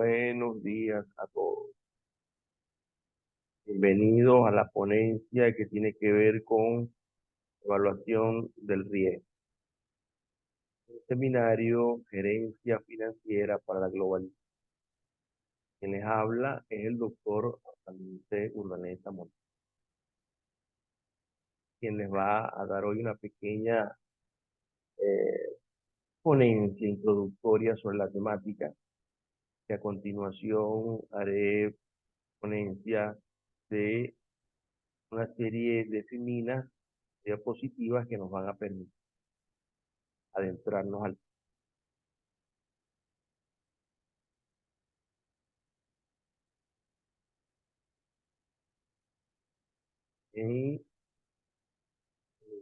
Buenos días a todos. Bienvenidos a la ponencia que tiene que ver con evaluación del riesgo. El seminario Gerencia Financiera para la Globalización. Quien les habla es el doctor José Urdaneta Montes, quien les va a dar hoy una pequeña ponencia introductoria sobre la temática, que a continuación haré ponencia de una serie de seminas, diapositivas que nos van a permitir adentrarnos al.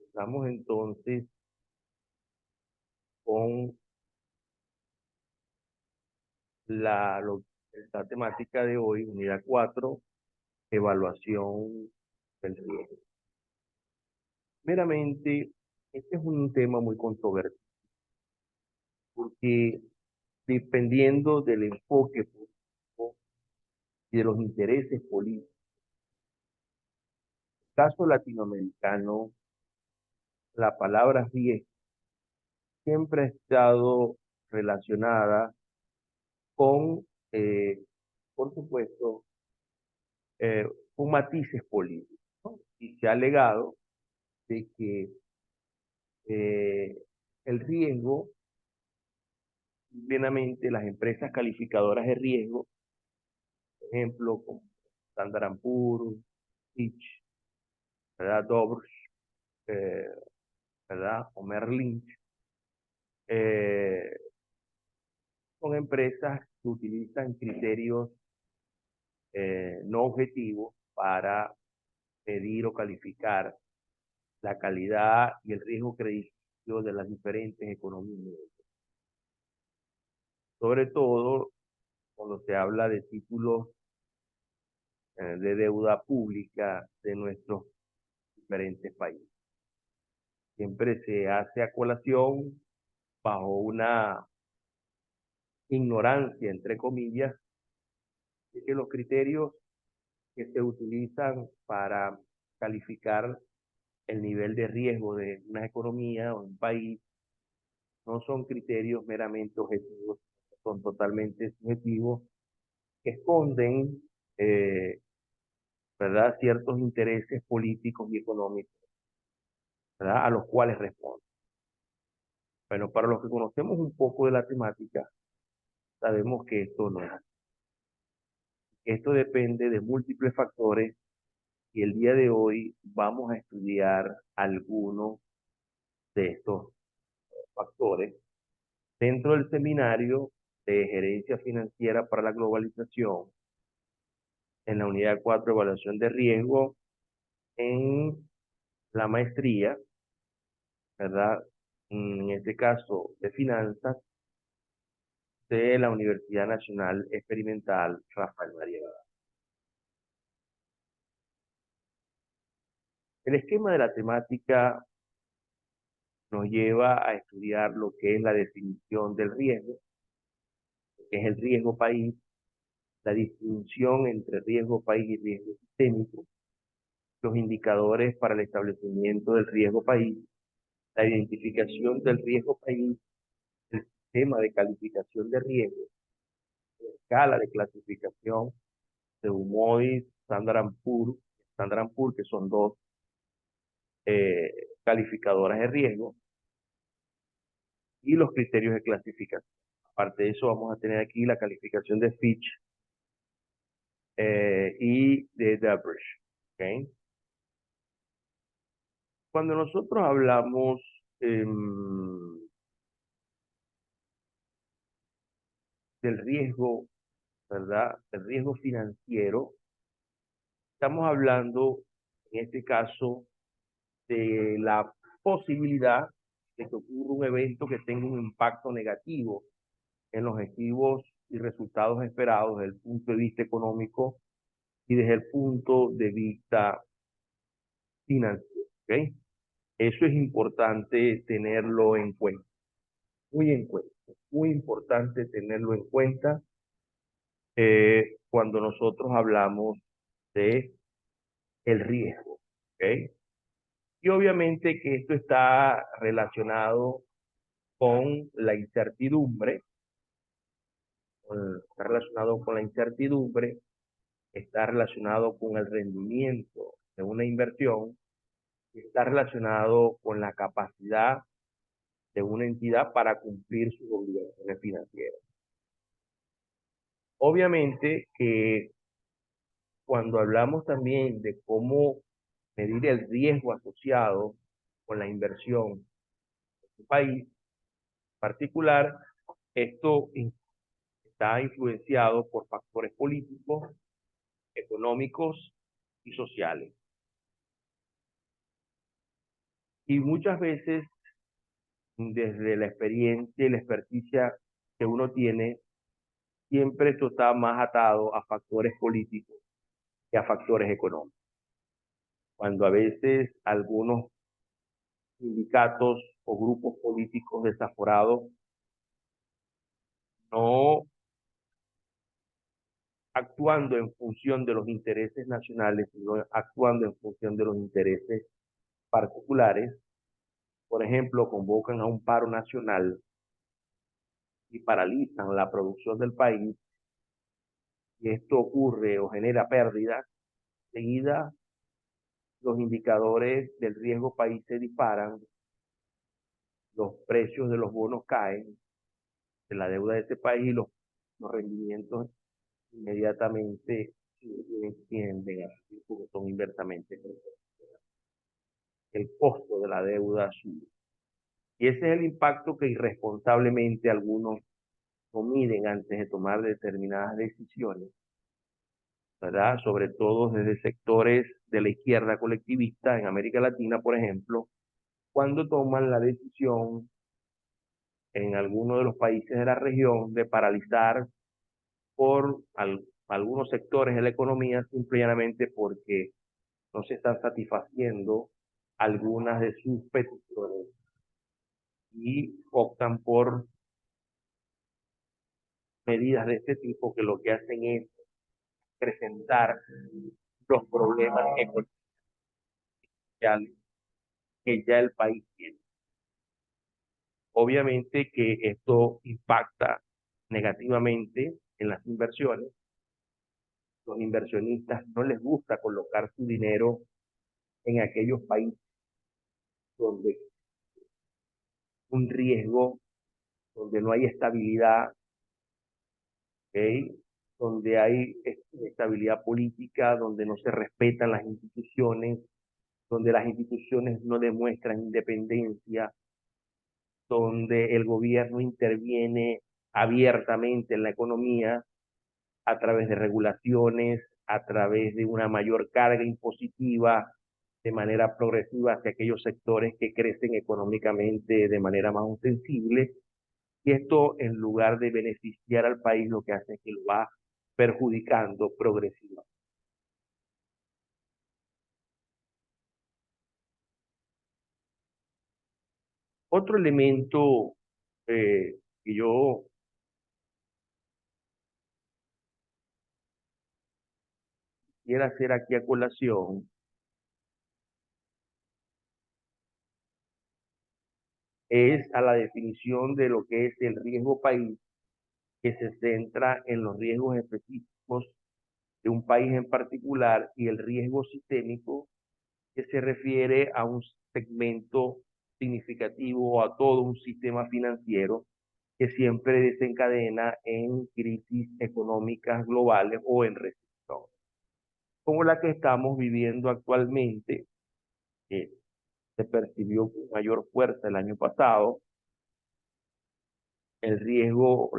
Estamos entonces con la temática de hoy, unidad 4, evaluación del riesgo. Meramente, este es un tema muy controvertido, porque dependiendo del enfoque político y de los intereses políticos, en el caso latinoamericano, la palabra riesgo siempre ha estado relacionada con, por supuesto, con matices políticos, ¿no? Y se ha alegado de que el riesgo, plenamente las empresas calificadoras de riesgo, por ejemplo, como Standard & Poor's, Fitch, ¿verdad? Dobbs, eh, ¿verdad? O Merrill Lynch, eh, son empresas que utilizan criterios no objetivos para medir o calificar la calidad y el riesgo crediticio de las diferentes economías. Sobre todo cuando se habla de títulos de deuda pública de nuestros diferentes países. Siempre se hace a colación bajo una ignorancia, entre comillas, de que los criterios que se utilizan para calificar el nivel de riesgo de una economía o un país no son criterios meramente objetivos, son totalmente subjetivos, que esconden, ¿verdad?, ciertos intereses políticos y económicos, ¿verdad?, a los cuales responden. Bueno, para los que conocemos un poco de la temática, sabemos que esto no es así. Esto depende de múltiples factores y el día de hoy vamos a estudiar algunos de estos factores dentro del seminario de Gerencia Financiera para la Globalización en la unidad 4, evaluación de riesgo, en la maestría, ¿verdad? En este caso de finanzas, de la Universidad Nacional Experimental Rafael María Badal. El esquema de la temática nos lleva a estudiar lo que es la definición del riesgo, que es el riesgo país, la distinción entre riesgo país y riesgo sistémico, los indicadores para el establecimiento del riesgo país, la identificación del riesgo país, el sistema de calificación de riesgo, la escala de clasificación de Moody's, Standard & Poor's, que son dos calificadoras de riesgo, y los criterios de clasificación. Aparte de eso, vamos a tener aquí la calificación de Fitch y de Dobbs. ¿Okay? Cuando nosotros hablamos del riesgo, ¿verdad? El riesgo financiero, estamos hablando, en este caso, de la posibilidad de que ocurra un evento que tenga un impacto negativo en los objetivos y resultados esperados desde el punto de vista económico y desde el punto de vista financiero. ¿Okay? Eso es importante tenerlo en cuenta, muy en cuenta, muy importante tenerlo en cuenta cuando nosotros hablamos de el riesgo, ¿ok? Y obviamente que esto está relacionado con la incertidumbre, está relacionado con la incertidumbre, está relacionado con el rendimiento de una inversión, y está relacionado con la capacidad de una entidad para cumplir sus obligaciones financieras. Obviamente que cuando hablamos también de cómo medir el riesgo asociado con la inversión en un país particular, esto está influenciado por factores políticos, económicos y sociales. Y muchas veces, desde la experiencia y la experticia que uno tiene, siempre esto está más atado a factores políticos que a factores económicos. Cuando a veces algunos sindicatos o grupos políticos desaforados no actuando en función de los intereses nacionales, sino actuando en función de los intereses particulares, por ejemplo, convocan a un paro nacional y paralizan la producción del país, y esto ocurre o genera pérdidas, enseguida los indicadores del riesgo país se disparan, los precios de los bonos caen, de la deuda de ese país y los rendimientos inmediatamente tienden a subir porque son inversamente proporcionales. El costo de la deuda sube. Y ese es el impacto que irresponsablemente algunos no miden antes de tomar determinadas decisiones, ¿verdad? Sobre todo desde sectores de la izquierda colectivista en América Latina, por ejemplo, cuando toman la decisión en algunos de los países de la región de paralizar por algunos sectores de la economía simplemente porque no se están satisfaciendo algunas de sus peticiones y optan por medidas de este tipo que lo que hacen es presentar los problemas económicos que ya el país tiene. Obviamente que esto impacta negativamente en las inversiones. Los inversionistas no les gusta colocar su dinero en aquellos países donde un riesgo, donde no hay estabilidad, ¿ok? Donde hay estabilidad política, donde no se respetan las instituciones, donde las instituciones no demuestran independencia, donde el gobierno interviene abiertamente en la economía a través de regulaciones, a través de una mayor carga impositiva de manera progresiva hacia aquellos sectores que crecen económicamente de manera más ostensible. Y esto, en lugar de beneficiar al país, lo que hace es que lo va perjudicando progresivamente. Otro elemento que yo quiero hacer aquí a colación es a la definición de lo que es el riesgo país, que se centra en los riesgos específicos de un país en particular, y el riesgo sistémico, que se refiere a un segmento significativo o a todo un sistema financiero que siempre desencadena en crisis económicas globales o en recesión, como la que estamos viviendo actualmente, que se percibió con mayor fuerza el año pasado, el riesgo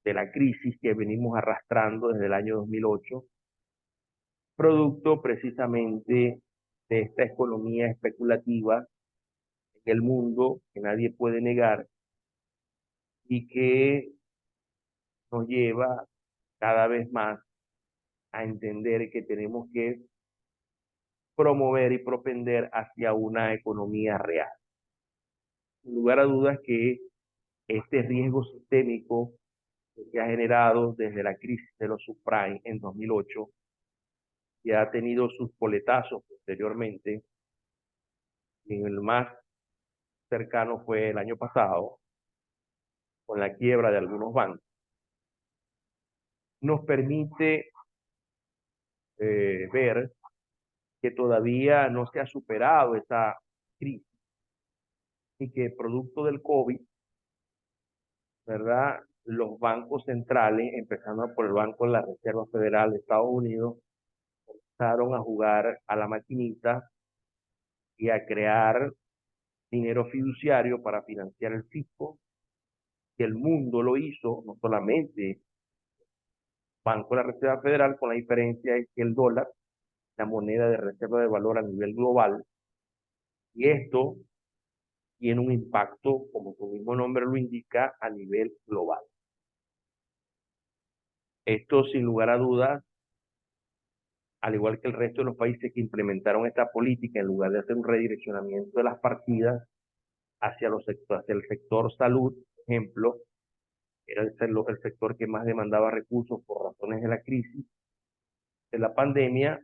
de la crisis que venimos arrastrando desde el año 2008, producto precisamente de esta economía especulativa en el mundo que nadie puede negar y que nos lleva cada vez más a entender que tenemos que promover y propender hacia una economía real. Sin lugar a dudas que este riesgo sistémico que ha generado desde la crisis de los subprimes en 2008, y ha tenido sus coletazos posteriormente. Y el más cercano fue el año pasado, con la quiebra de algunos bancos, nos permite ver que todavía no se ha superado esa crisis y que producto del COVID, ¿verdad? Los bancos centrales, empezando por el Banco de la Reserva Federal de Estados Unidos, empezaron a jugar a la maquinita y a crear dinero fiduciario para financiar el fisco, que el mundo lo hizo, no solamente Banco de la Reserva Federal, con la diferencia es que el dólar, la moneda de reserva de valor a nivel global, y esto tiene un impacto, como su mismo nombre lo indica, a nivel global. Esto, sin lugar a dudas, al igual que el resto de los países que implementaron esta política, en lugar de hacer un redireccionamiento de las partidas hacia el sector salud, por ejemplo, era el sector que más demandaba recursos por razones de la crisis, de la pandemia.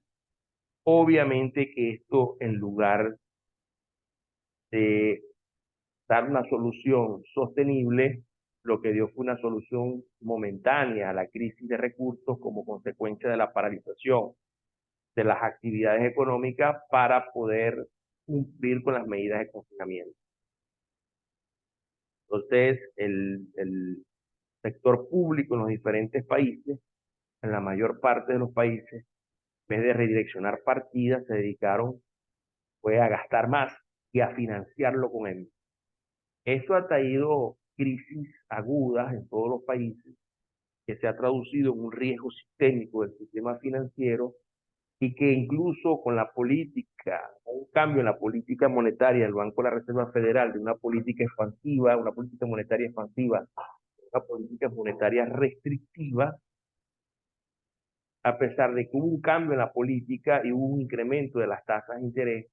Obviamente que esto, en lugar de dar una solución sostenible, lo que dio fue una solución momentánea a la crisis de recursos como consecuencia de la paralización de las actividades económicas para poder cumplir con las medidas de confinamiento. Entonces, el sector público en los diferentes países, en la mayor parte de los países, en vez de redireccionar partidas, se dedicaron fue a gastar más y a financiarlo con él. Esto ha traído crisis agudas en todos los países, que se ha traducido en un riesgo sistémico del sistema financiero y que incluso con la política, un cambio en la política monetaria del Banco de la Reserva Federal, de una política expansiva, una política monetaria expansiva, una política monetaria restrictiva, a pesar de que hubo un cambio en la política y hubo un incremento de las tasas de interés,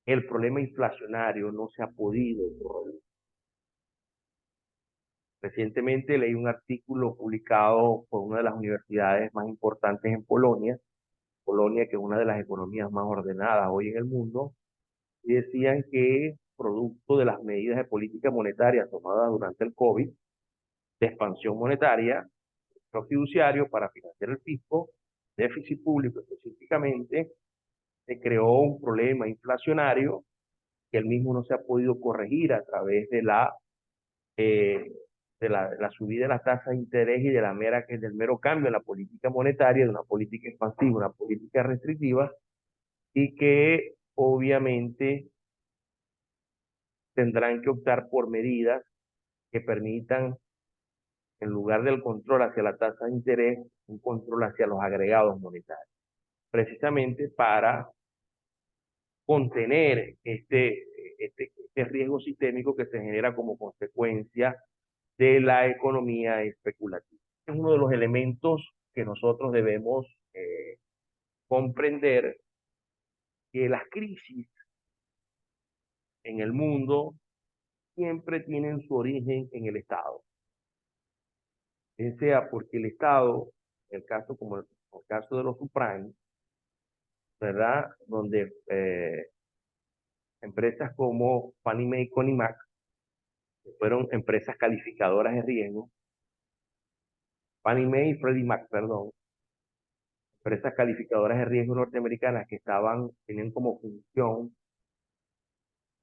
el problema inflacionario no se ha podido resolver. Recientemente leí un artículo publicado por una de las universidades más importantes en Polonia, Polonia, que es una de las economías más ordenadas hoy en el mundo, y decían que producto de las medidas de política monetaria tomadas durante el COVID, de expansión monetaria, lo fiduciario para financiar el fisco, déficit público específicamente, se creó un problema inflacionario que el mismo no se ha podido corregir a través eh, de la subida de las tasas de interés y del mero cambio en la política monetaria, de una política expansiva, una política restrictiva, y que obviamente tendrán que optar por medidas que permitan, en lugar del control hacia la tasa de interés, un control hacia los agregados monetarios, precisamente para contener este riesgo sistémico que se genera como consecuencia de la economía especulativa. Es uno de los elementos que nosotros debemos comprender, que las crisis en el mundo siempre tienen su origen en el Estado. Sea porque el Estado, el caso como el caso de los subprimes, ¿verdad? Donde empresas como Fannie Mae y Connie Mac, que fueron empresas calificadoras de riesgo, Fannie Mae y Freddie Mac, perdón, empresas calificadoras de riesgo norteamericanas que tenían como función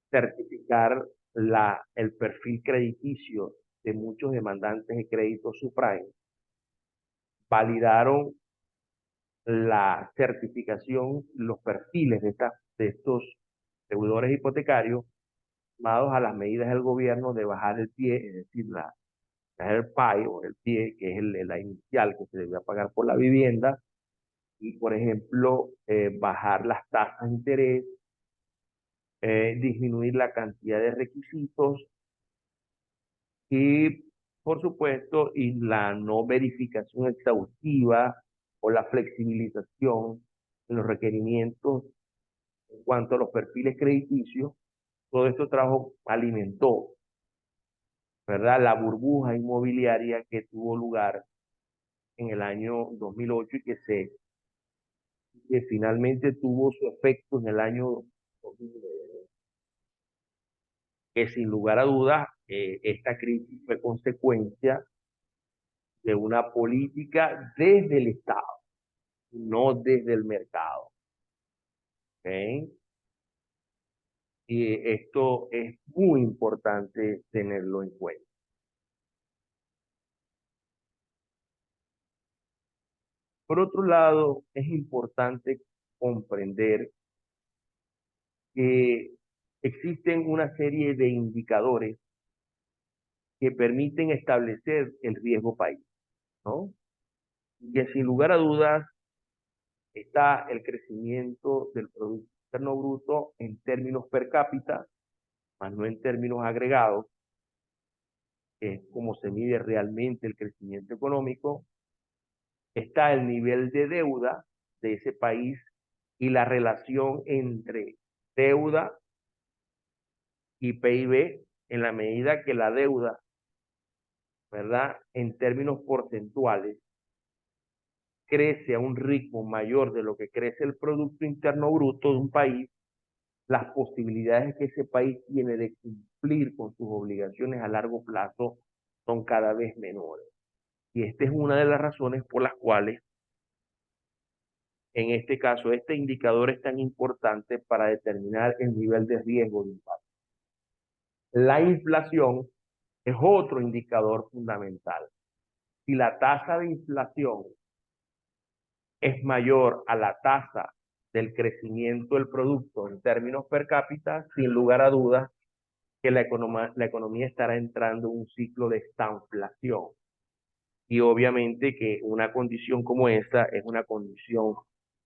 certificar el perfil crediticio de muchos demandantes de crédito subprime, validaron la certificación, los perfiles de estos deudores hipotecarios, sumados a las medidas del gobierno de bajar el pie, es decir, bajar el PAI o el pie, que es la inicial que se debía pagar por la vivienda, y por ejemplo, bajar las tasas de interés, disminuir la cantidad de requisitos y, por supuesto, y la no verificación exhaustiva o la flexibilización en los requerimientos en cuanto a los perfiles crediticios. Todo esto alimentó ¿verdad? La burbuja inmobiliaria que tuvo lugar en el año 2008 y que finalmente tuvo su efecto en el año 2009, que sin lugar a dudas, esta crisis fue consecuencia de una política desde el Estado, no desde el mercado. ¿Ok? Y esto es muy importante tenerlo en cuenta. Por otro lado, es importante comprender que existen una serie de indicadores que permiten establecer el riesgo país, ¿no? Y que sin lugar a dudas está el crecimiento del Producto Interno Bruto en términos per cápita, más no en términos agregados, que es como se mide realmente el crecimiento económico. Está el nivel de deuda de ese país y la relación entre deuda y PIB en la medida que la deuda, ¿verdad? En términos porcentuales, crece a un ritmo mayor de lo que crece el Producto Interno Bruto de un país, las posibilidades que ese país tiene de cumplir con sus obligaciones a largo plazo son cada vez menores. Y esta es una de las razones por las cuales, en este caso, este indicador es tan importante para determinar el nivel de riesgo de un país. La inflación es otro indicador fundamental. Si la tasa de inflación es mayor a la tasa del crecimiento del producto en términos per cápita, sin lugar a dudas que la economía estará entrando en un ciclo de estanflación. Y obviamente que una condición como esa es una condición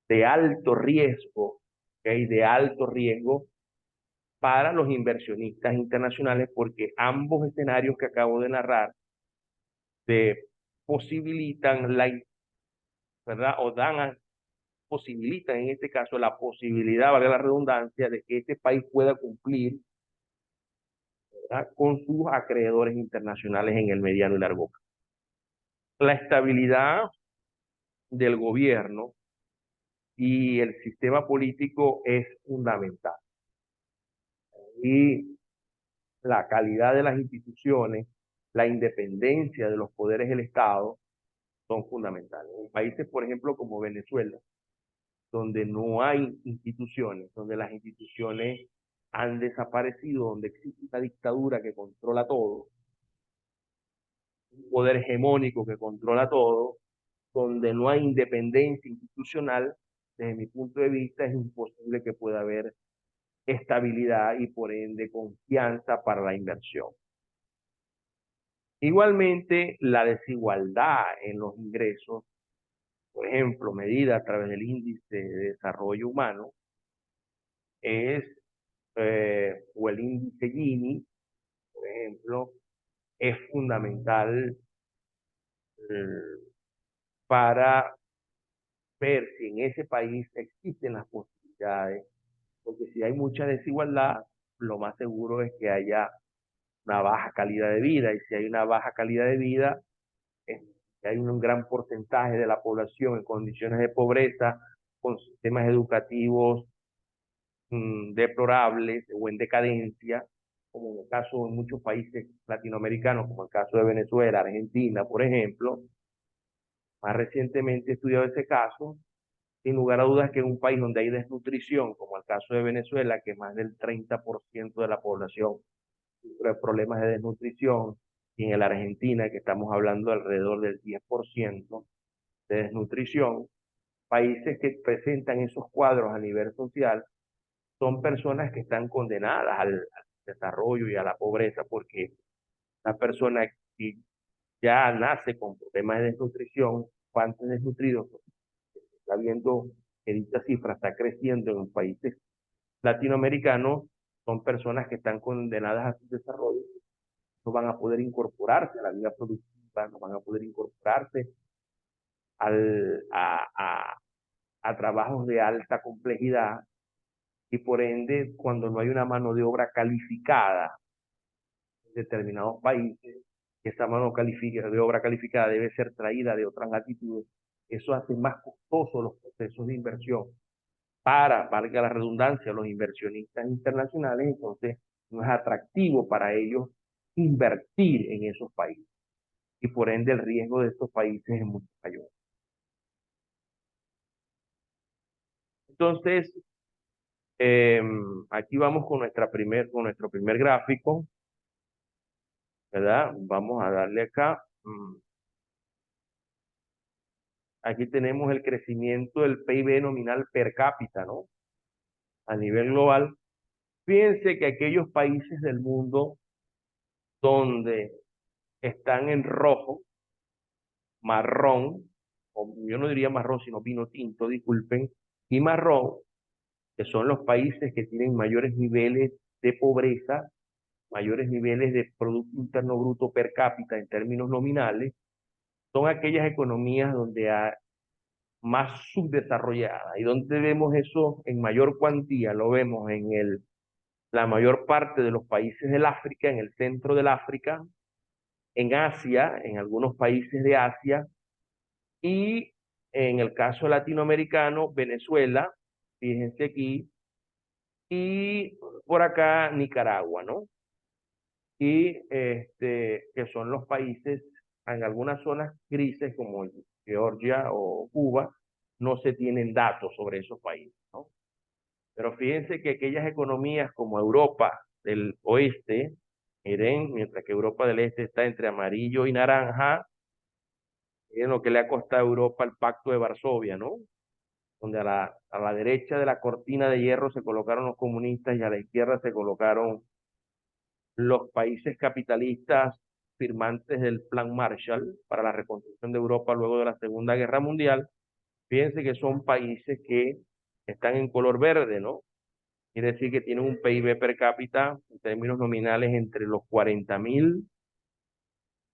de alto riesgo, ¿okay? De alto riesgo para los inversionistas internacionales, porque ambos escenarios que acabo de narrar se posibilitan ¿verdad? O posibilitan en este caso la posibilidad, valga la redundancia, de que este país pueda cumplir, ¿verdad? Con sus acreedores internacionales en el mediano y largo plazo. La estabilidad del gobierno y el sistema político es fundamental. Y la calidad de las instituciones, la independencia de los poderes del Estado son fundamentales. En países, por ejemplo, como Venezuela, donde no hay instituciones, donde las instituciones han desaparecido, donde existe una dictadura que controla todo, un poder hegemónico que controla todo, donde no hay independencia institucional, desde mi punto de vista es imposible que pueda haber estabilidad y por ende confianza para la inversión. Igualmente, la desigualdad en los ingresos, por ejemplo, medida a través del índice de desarrollo humano, es, o el índice Gini, por ejemplo, es fundamental para ver si en ese país existen las posibilidades, porque si hay mucha desigualdad, lo más seguro es que haya una baja calidad de vida, y si hay una baja calidad de vida, hay un gran porcentaje de la población en condiciones de pobreza, con sistemas educativos deplorables o en decadencia, como en el caso de muchos países latinoamericanos, como el caso de Venezuela, Argentina, por ejemplo. Más recientemente he estudiado ese caso, sin lugar a dudas que en un país donde hay desnutrición, como el caso de Venezuela, que más del 30% de la población sufre problemas de desnutrición, y en la Argentina, que estamos hablando alrededor del 10% de desnutrición, países que presentan esos cuadros a nivel social son personas que están condenadas al desarrollo y a la pobreza, porque la persona que ya nace con problemas de desnutrición, cuántos desnutridos, está viendo que dicha cifra está creciendo en los países latinoamericanos, son personas que están condenadas a su desarrollo, no van a poder incorporarse a la vida productiva, no van a poder incorporarse al, a trabajos de alta complejidad, y por ende, cuando no hay una mano de obra calificada determinados países, que esa de obra calificada debe ser traída de otras latitudes, eso hace más costosos los procesos de inversión para, valga la redundancia, los inversionistas internacionales. Entonces no es atractivo para ellos invertir en esos países y por ende el riesgo de estos países es mucho mayor. Entonces, aquí vamos con nuestro primer gráfico, ¿verdad? Vamos a darle acá. Aquí tenemos el crecimiento del PIB nominal per cápita, ¿no? A nivel global. Fíjense que aquellos países del mundo donde están en rojo, marrón, o yo no diría marrón, sino vino tinto, disculpen, y marrón, que son los países que tienen mayores niveles de pobreza, mayores niveles de Producto Interno Bruto per cápita en términos nominales, son aquellas economías donde hay más subdesarrolladas. ¿Y donde vemos eso en mayor cuantía? Lo vemos en la mayor parte de los países del África, en el centro del África, en Asia, en algunos países de Asia, y en el caso latinoamericano, Venezuela, fíjense aquí, y por acá Nicaragua, ¿no? Y que son los países, en algunas zonas grises como Georgia o Cuba, no se tienen datos sobre esos países, ¿no? Pero fíjense que aquellas economías como Europa del Oeste, miren, mientras que Europa del Este está entre amarillo y naranja, miren lo que le ha costado a Europa el Pacto de Varsovia, ¿no? Donde a la derecha de la cortina de hierro se colocaron los comunistas y a la izquierda se colocaron los países capitalistas firmantes del Plan Marshall para la reconstrucción de Europa luego de la Segunda Guerra Mundial. Fíjense que son países que están en color verde, ¿no? Quiere decir que tienen un PIB per cápita en términos nominales entre los 40.000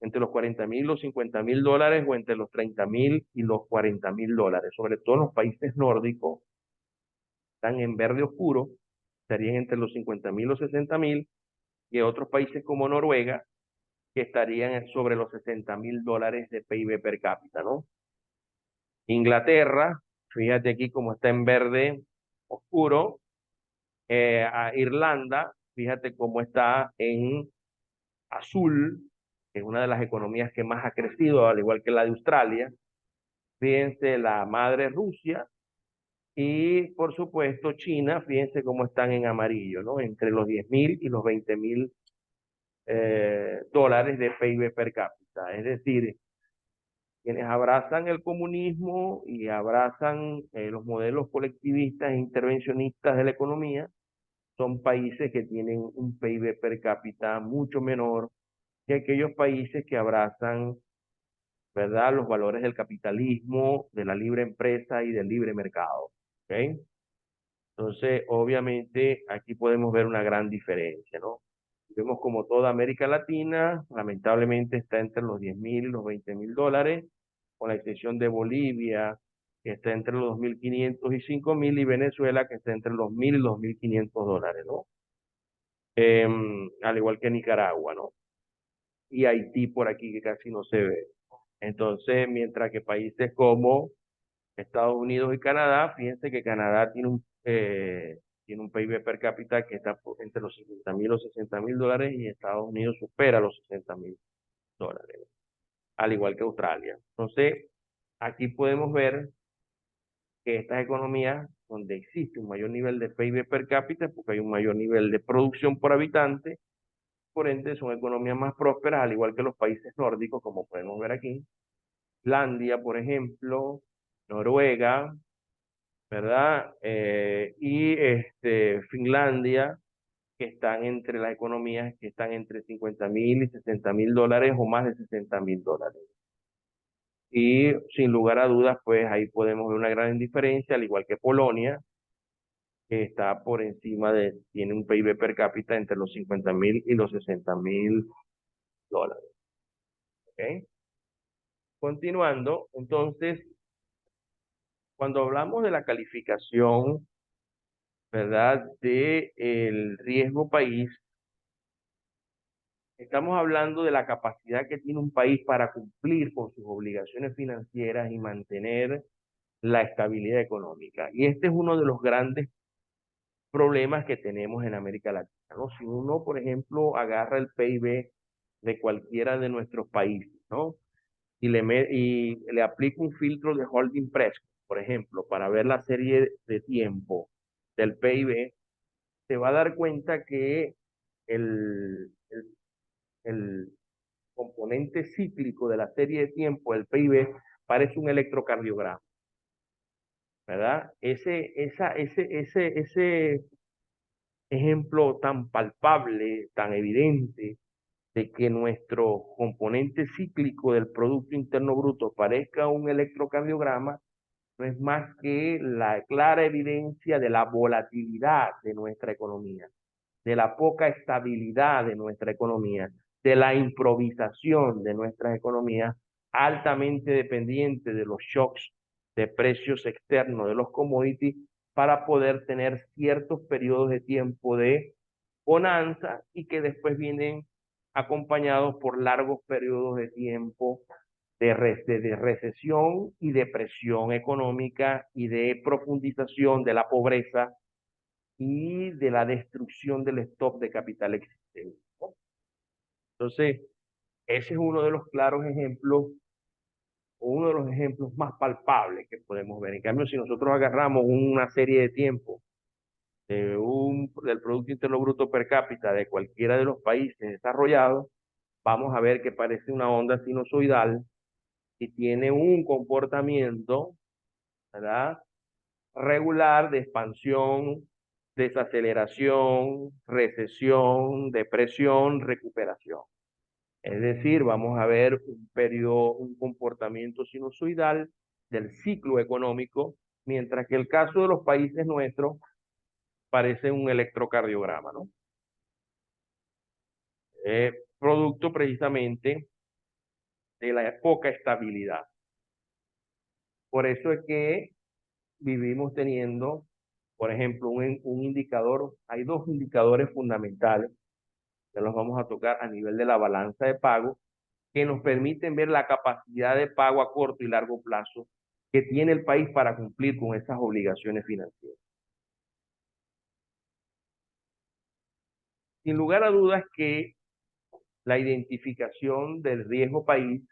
y los 50.000 dólares, o entre los 30.000 y los 40.000 dólares. Sobre todo los países nórdicos están en verde oscuro, estarían entre los 50.000 y los 60.000, y otros países como Noruega, que estarían sobre los 60.000 dólares de PIB per cápita, ¿no? Inglaterra, fíjate aquí cómo está en verde oscuro. A Irlanda, fíjate cómo está en azul, que es una de las economías que más ha crecido, al igual que la de Australia. Fíjense la madre Rusia y por supuesto China, fíjense cómo están en amarillo, ¿no? Entre los 10.000 y los 20.000 dólares de PIB per cápita. Es decir, quienes abrazan el comunismo y abrazan los modelos colectivistas e intervencionistas de la economía, son países que tienen un PIB per cápita mucho menor que aquellos países que abrazan, ¿verdad?, los valores del capitalismo, de la libre empresa y del libre mercado. ¿Ok? Entonces, obviamente, aquí podemos ver una gran diferencia, ¿no? Vemos como toda América Latina, lamentablemente, está entre los 10.000 y los 20.000 dólares, con la excepción de Bolivia, que está entre los 2.500 y 5.000, y Venezuela, que está entre los 1.000 y los 1.500 dólares, ¿no? Al igual que Nicaragua, ¿no? Y Haití por aquí, que casi no se ve. Entonces, mientras que países como Estados Unidos y Canadá, fíjense que Canadá tiene un PIB per cápita que está entre los 50.000 y los 60.000 dólares, y Estados Unidos supera los 60.000 dólares, al igual que Australia. Entonces, aquí podemos ver que estas economías donde existe un mayor nivel de PIB per cápita, porque hay un mayor nivel de producción por habitante, por ende son economías más prósperas, al igual que los países nórdicos, como podemos ver aquí. Islandia, por ejemplo, Noruega, ¿verdad? Y Finlandia, que están entre las economías que están entre 50.000 y 60.000 dólares, o más de 60.000 dólares. Y sin lugar a dudas, pues ahí podemos ver una gran diferencia, al igual que Polonia, que está por encima tiene un PIB per cápita entre los 50.000 y los 60.000 dólares. ¿Ok? Continuando, entonces, cuando hablamos de la calificación, ¿verdad?, de el riesgo país, estamos hablando de la capacidad que tiene un país para cumplir con sus obligaciones financieras y mantener la estabilidad económica. Y este es uno de los grandes problemas que tenemos en América Latina, ¿no? Si uno, por ejemplo, agarra el PIB de cualquiera de nuestros países, ¿no? Y le aplica un filtro de holding Prescott, por ejemplo, para ver la serie de tiempo del PIB, se va a dar cuenta que el, el, el componente cíclico de la serie de tiempo del PIB parece un electrocardiograma, ¿verdad? Ese ejemplo tan palpable, tan evidente, de que nuestro componente cíclico del Producto Interno Bruto parezca un electrocardiograma, no es más que la clara evidencia de la volatilidad de nuestra economía, de la poca estabilidad de nuestra economía, de la improvisación de nuestras economías, altamente dependiente de los shocks de precios externos de los commodities para poder tener ciertos periodos de tiempo de bonanza y que después vienen acompañados por largos periodos de tiempo de recesión y depresión económica y de profundización de la pobreza y de la destrucción del stock de capital existente, ¿no? Entonces, ese es uno de los claros ejemplos, o uno de los ejemplos más palpables que podemos ver. En cambio, si nosotros agarramos una serie de tiempo del Producto Interno Bruto per cápita de cualquiera de los países desarrollados, vamos a ver que parece una onda sinusoidal y tiene un comportamiento, ¿verdad?, regular de expansión, desaceleración, recesión, depresión, recuperación. Es decir, vamos a ver un periodo, un comportamiento sinusoidal del ciclo económico, mientras que el caso de los países nuestros parece un electrocardiograma, ¿no? Producto precisamente de la poca estabilidad. Por eso es que vivimos teniendo, por ejemplo, un indicador, hay dos indicadores fundamentales que los vamos a tocar a nivel de la balanza de pago, que nos permiten ver la capacidad de pago a corto y largo plazo que tiene el país para cumplir con esas obligaciones financieras. Sin lugar a dudas que la identificación del riesgo país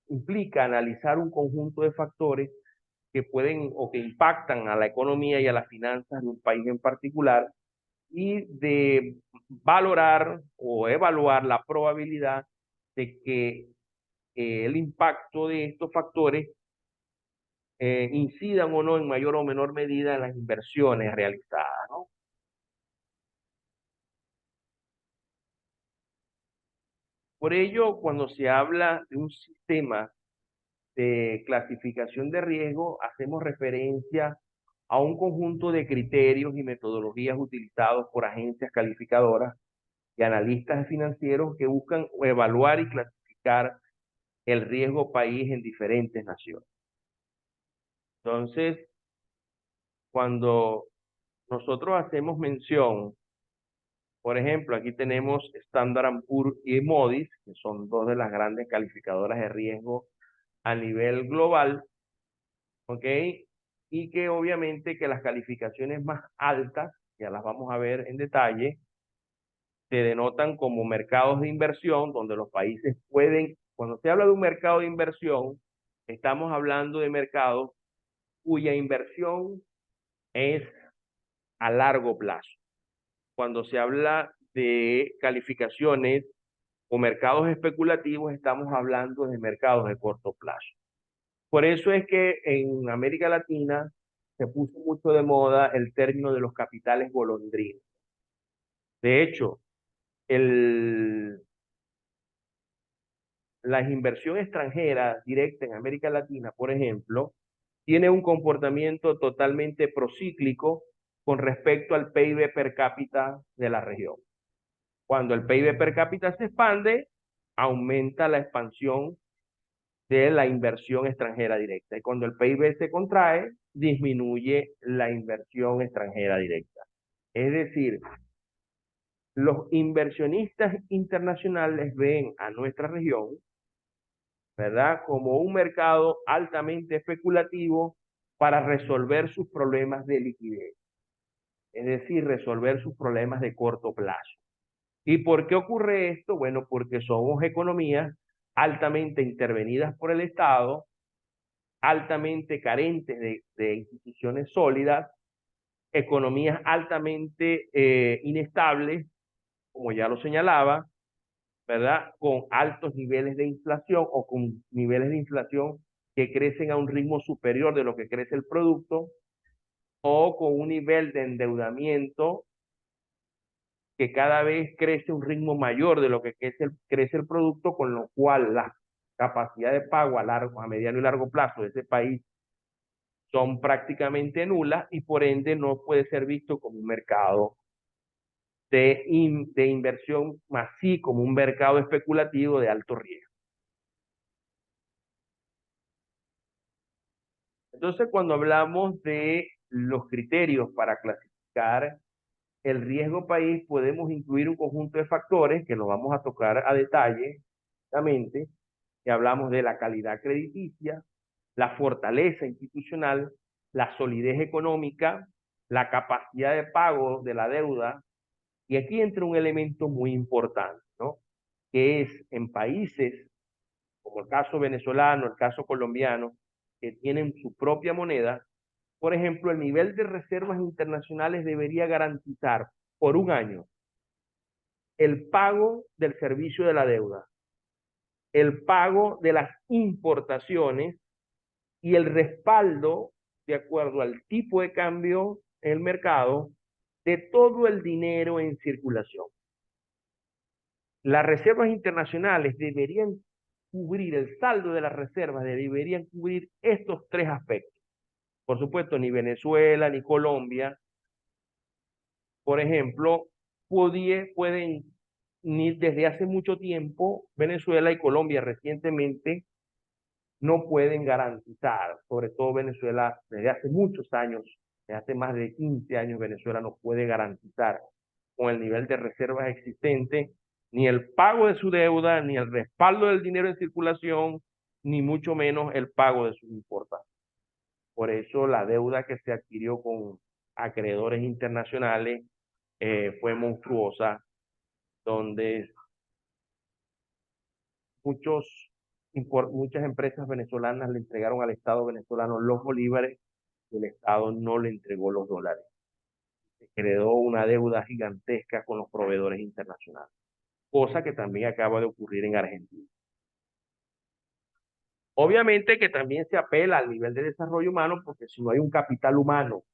implica analizar un conjunto de factores que pueden o que impactan a la economía y a las finanzas de un país en particular y de valorar o evaluar la probabilidad de que el impacto de estos factores incidan o no en mayor o menor medida en las inversiones realizadas, ¿no? Por ello, cuando se habla de un sistema de clasificación de riesgo, hacemos referencia a un conjunto de criterios y metodologías utilizados por agencias calificadoras y analistas financieros que buscan evaluar y clasificar el riesgo país en diferentes naciones. Entonces, cuando nosotros hacemos mención, por ejemplo, aquí tenemos Standard Poor's y Moody's, que son dos de las grandes calificadoras de riesgo a nivel global, ¿ok? Y que obviamente que las calificaciones más altas, ya las vamos a ver en detalle, se denotan como mercados de inversión, donde los países pueden, cuando se habla de un mercado de inversión, estamos hablando de mercados cuya inversión es a largo plazo. Cuando se habla de calificaciones o mercados especulativos, estamos hablando de mercados de corto plazo. Por eso es que en América Latina se puso mucho de moda el término de los capitales golondrinos. De hecho, la inversión extranjera directa en América Latina, por ejemplo, tiene un comportamiento totalmente procíclico con respecto al PIB per cápita de la región. Cuando el PIB per cápita se expande, aumenta la expansión de la inversión extranjera directa. Y cuando el PIB se contrae, disminuye la inversión extranjera directa. Es decir, Los inversionistas internacionales ven a nuestra región, ¿verdad?, como un mercado altamente especulativo para resolver sus problemas de liquidez, es decir, resolver sus problemas de corto plazo. ¿Y por qué ocurre esto? Bueno, porque somos economías altamente intervenidas por el Estado, altamente carentes de instituciones sólidas, economías altamente inestables, como ya lo señalaba, ¿verdad? Con altos niveles de inflación o con niveles de inflación que crecen a un ritmo superior de lo que crece el producto, o con un nivel de endeudamiento que cada vez crece a un ritmo mayor de lo que crece el producto, con lo cual la capacidad de pago a mediano y largo plazo de ese país son prácticamente nulas y por ende no puede ser visto como un mercado de inversión, más sí como un mercado especulativo de alto riesgo. Entonces, cuando hablamos de los criterios para clasificar el riesgo país, podemos incluir un conjunto de factores que los vamos a tocar a detalle, justamente, que hablamos de la calidad crediticia, la fortaleza institucional, la solidez económica, la capacidad de pago de la deuda, y aquí entra un elemento muy importante, ¿no? Que es en países como el caso venezolano, el caso colombiano, que tienen su propia moneda. Por ejemplo, el nivel de reservas internacionales debería garantizar por un año el pago del servicio de la deuda, el pago de las importaciones y el respaldo, de acuerdo al tipo de cambio en el mercado, de todo el dinero en circulación. Las reservas internacionales deberían cubrir, el saldo de las reservas deberían cubrir estos tres aspectos. Por supuesto, ni Venezuela ni Colombia, por ejemplo, pueden, ni desde hace mucho tiempo, Venezuela y Colombia recientemente no pueden garantizar, sobre todo Venezuela desde hace muchos años, desde hace más de 15 años, Venezuela no puede garantizar con el nivel de reservas existente ni el pago de su deuda, ni el respaldo del dinero en circulación, ni mucho menos el pago de sus importaciones. Por eso la deuda que se adquirió con acreedores internacionales fue monstruosa, donde muchas empresas venezolanas le entregaron al Estado venezolano los bolívares y el Estado no le entregó los dólares. Se creó una deuda gigantesca con los proveedores internacionales, cosa que también acaba de ocurrir en Argentina. Obviamente que también se apela al nivel de desarrollo humano, porque si no hay un capital humano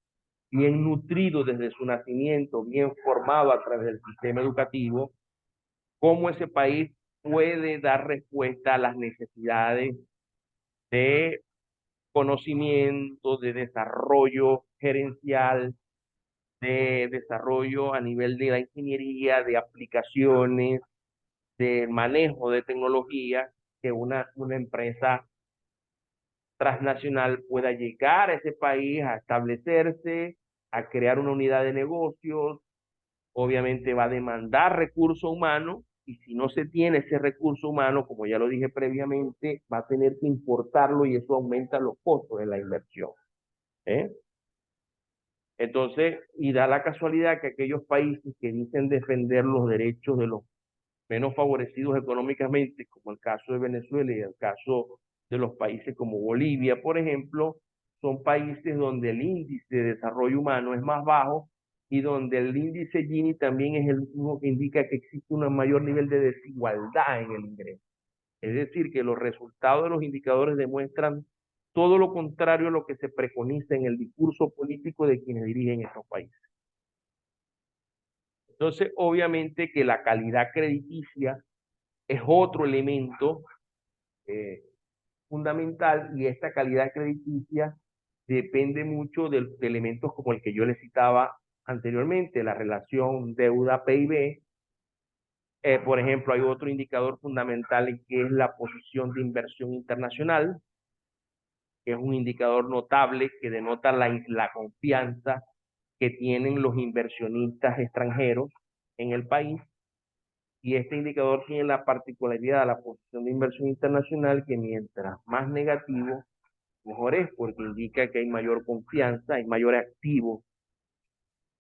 bien nutrido desde su nacimiento, bien formado a través del sistema educativo, ¿cómo ese país puede dar respuesta a las necesidades de conocimiento, de desarrollo gerencial, de desarrollo a nivel de la ingeniería, de aplicaciones, de manejo de tecnología, que una empresa transnacional pueda llegar a ese país a establecerse, a crear una unidad de negocios? Obviamente va a demandar recurso humano, y si no se tiene ese recurso humano, como ya lo dije previamente, va a tener que importarlo y eso aumenta los costos de la inversión. ¿Eh? Entonces, y da la casualidad que aquellos países que dicen defender los derechos de los menos favorecidos económicamente, como el caso de Venezuela y el caso de los países como Bolivia, por ejemplo, son países donde el índice de desarrollo humano es más bajo y donde el índice Gini también es el mismo que indica que existe un mayor nivel de desigualdad en el ingreso. Es decir, que los resultados de los indicadores demuestran todo lo contrario a lo que se preconiza en el discurso político de quienes dirigen esos países. Entonces, obviamente que la calidad crediticia es otro elemento eh, fundamental, y esta calidad crediticia depende mucho de elementos como el que yo le citaba anteriormente, la relación deuda-PIB. Por ejemplo, hay otro indicador fundamental que es la posición de inversión internacional, que es un indicador notable que denota la confianza que tienen los inversionistas extranjeros en el país, y este indicador tiene la particularidad de la posición de inversión internacional, que mientras más negativo, mejor es, porque indica que hay mayor confianza, hay mayor activo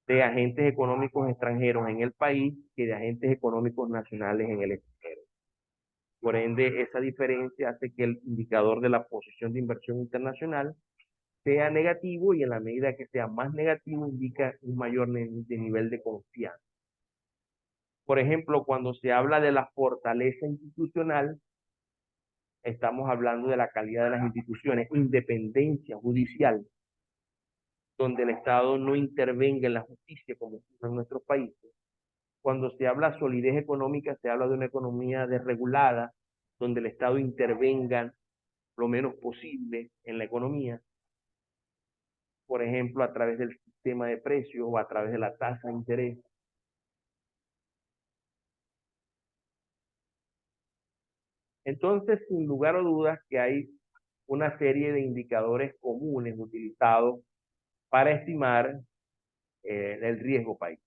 de agentes económicos extranjeros en el país que de agentes económicos nacionales en el extranjero. Por ende, esa diferencia hace que el indicador de la posición de inversión internacional sea negativo, y en la medida que sea más negativo indica un mayor nivel de confianza. Por ejemplo, cuando se habla de la fortaleza institucional, estamos hablando de la calidad de las instituciones, independencia judicial, donde el Estado no intervenga en la justicia como en nuestros países. Cuando se habla solidez económica, se habla de una economía desregulada, donde el Estado intervenga lo menos posible en la economía, por ejemplo, a través del sistema de precios o a través de la tasa de interés. Entonces, sin lugar a dudas que hay una serie de indicadores comunes utilizados para estimar el riesgo país.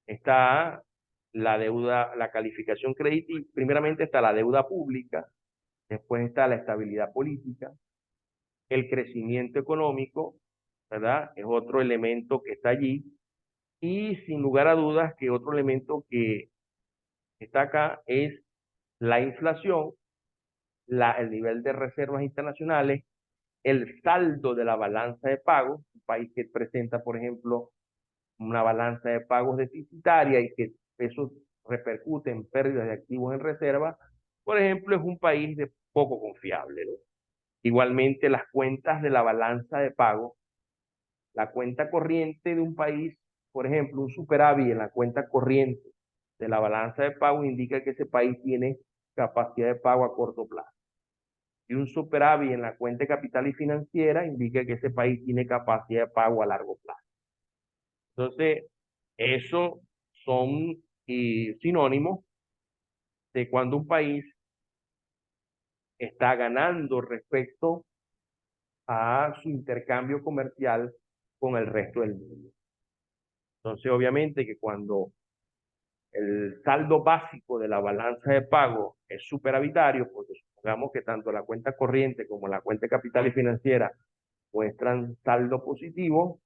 Está la deuda, la calificación crediticia, primeramente está la deuda pública, después está la estabilidad política, el crecimiento económico, ¿verdad? Es otro elemento que está allí, y sin lugar a dudas que otro elemento que está acá es la inflación, el nivel de reservas internacionales, el saldo de la balanza de pagos, un país que presenta, por ejemplo, una balanza de pagos deficitaria y que eso repercute en pérdidas de activos en reserva, por ejemplo, es un país de poco confiable, ¿no? Igualmente, las cuentas de la balanza de pagos, la cuenta corriente de un país, por ejemplo, un superávit en la cuenta corriente de la balanza de pagos indica que ese país tiene capacidad de pago a corto plazo. Y un superávit en la cuenta de capital y financiera indica que ese país tiene capacidad de pago a largo plazo. Entonces, eso son sinónimos de cuando un país está ganando respecto a su intercambio comercial con el resto del mundo. Entonces, obviamente que cuando el saldo básico de la balanza de pago es superavitario, porque supongamos que tanto la cuenta corriente como la cuenta de capital y financiera muestran saldo positivo,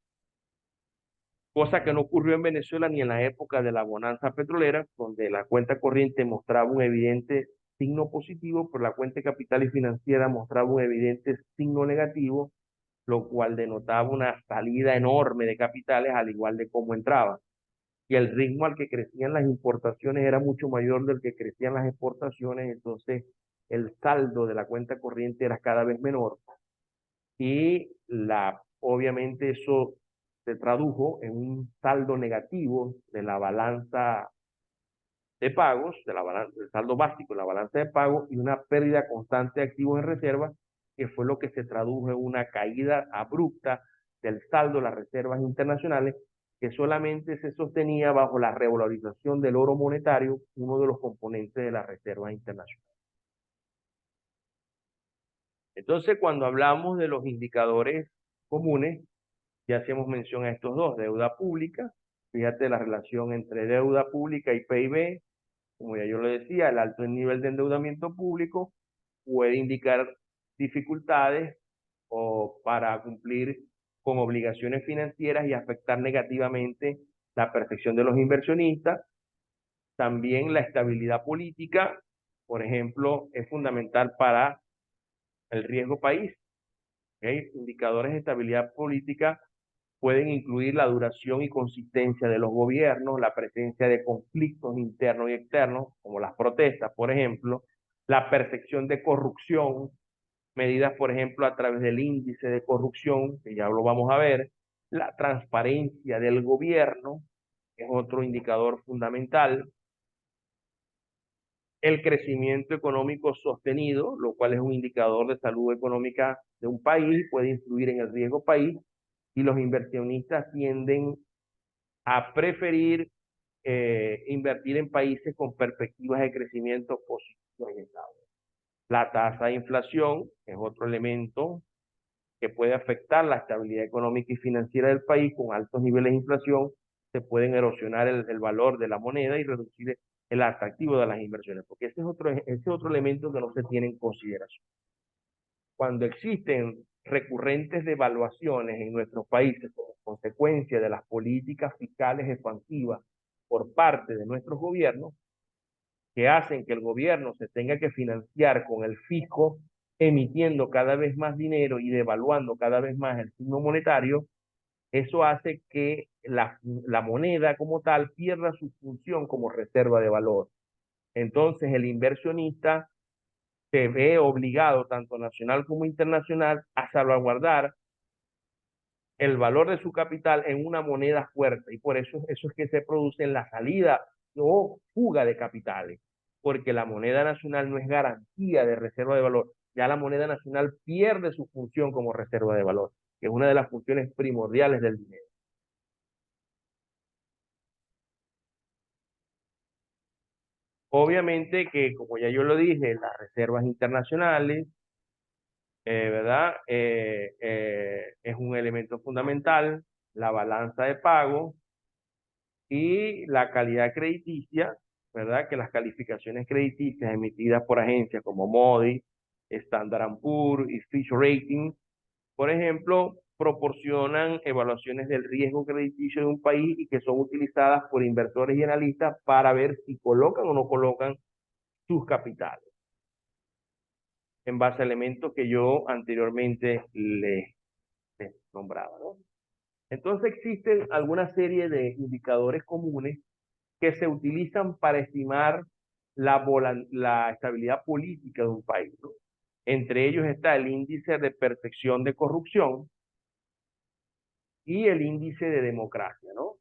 cosa que no ocurrió en Venezuela ni en la época de la bonanza petrolera, donde la cuenta corriente mostraba un evidente signo positivo, pero la cuenta de capital y financiera mostraba un evidente signo negativo, lo cual denotaba una salida enorme de capitales, al igual de cómo entraban. Y el ritmo al que crecían las importaciones era mucho mayor del que crecían las exportaciones, entonces el saldo de la cuenta corriente era cada vez menor, y obviamente eso se tradujo en un saldo negativo de la balanza de pagos, del saldo básico de la balanza de pagos, y una pérdida constante de activos en reserva, que fue lo que se tradujo en una caída abrupta del saldo de las reservas internacionales, que solamente se sostenía bajo la revalorización del oro monetario, uno de los componentes de las reservas internacionales. Entonces, cuando hablamos de los indicadores comunes, ya hacemos mención a estos dos: deuda pública. Fíjate la relación entre deuda pública y PIB. Como ya yo lo decía, el alto nivel de endeudamiento público puede indicar dificultades para cumplir con obligaciones financieras y afectar negativamente la percepción de los inversionistas. También la estabilidad política, por ejemplo, es fundamental para el riesgo país. ¿Okay? Indicadores de estabilidad política pueden incluir la duración y consistencia de los gobiernos, la presencia de conflictos internos y externos, como las protestas, por ejemplo, la percepción de corrupción, medidas, por ejemplo, a través del índice de corrupción, que ya lo vamos a ver, la transparencia del gobierno, que es otro indicador fundamental, el crecimiento económico sostenido, lo cual es un indicador de salud económica de un país, puede influir en el riesgo país, y los inversionistas tienden a preferir invertir en países con perspectivas de crecimiento positivas y estables. La tasa de inflación es otro elemento que puede afectar la estabilidad económica y financiera del país. Con altos niveles de inflación, se pueden erosionar el valor de la moneda y reducir el atractivo de las inversiones, porque ese es otro elemento que no se tiene en consideración. Cuando existen recurrentes devaluaciones en nuestros países como consecuencia de las políticas fiscales expansivas por parte de nuestros gobiernos, que hacen que el gobierno se tenga que financiar con el fisco, emitiendo cada vez más dinero y devaluando cada vez más el signo monetario, eso hace que la moneda como tal pierda su función como reserva de valor. Entonces el inversionista se ve obligado, tanto nacional como internacional, a salvaguardar el valor de su capital en una moneda fuerte. Y por eso es que se produce la salida o fuga de capitales, porque la moneda nacional no es garantía de reserva de valor. Ya la moneda nacional pierde su función como reserva de valor, que es una de las funciones primordiales del dinero. Obviamente que, como ya yo lo dije, las reservas internacionales, ¿verdad? Es un elemento fundamental, la balanza de pago y la calidad crediticia, ¿verdad? Que las calificaciones crediticias emitidas por agencias como Moody's, Standard Poor's y Fitch Ratings, por ejemplo, proporcionan evaluaciones del riesgo crediticio de un país y que son utilizadas por inversores y analistas para ver si colocan o no colocan sus capitales en base a elementos que yo anteriormente les nombraba, ¿no? Entonces existen alguna serie de indicadores comunes que se utilizan para estimar la estabilidad política de un país, ¿no? Entre ellos está el índice de percepción de corrupción y el índice de democracia, ¿no?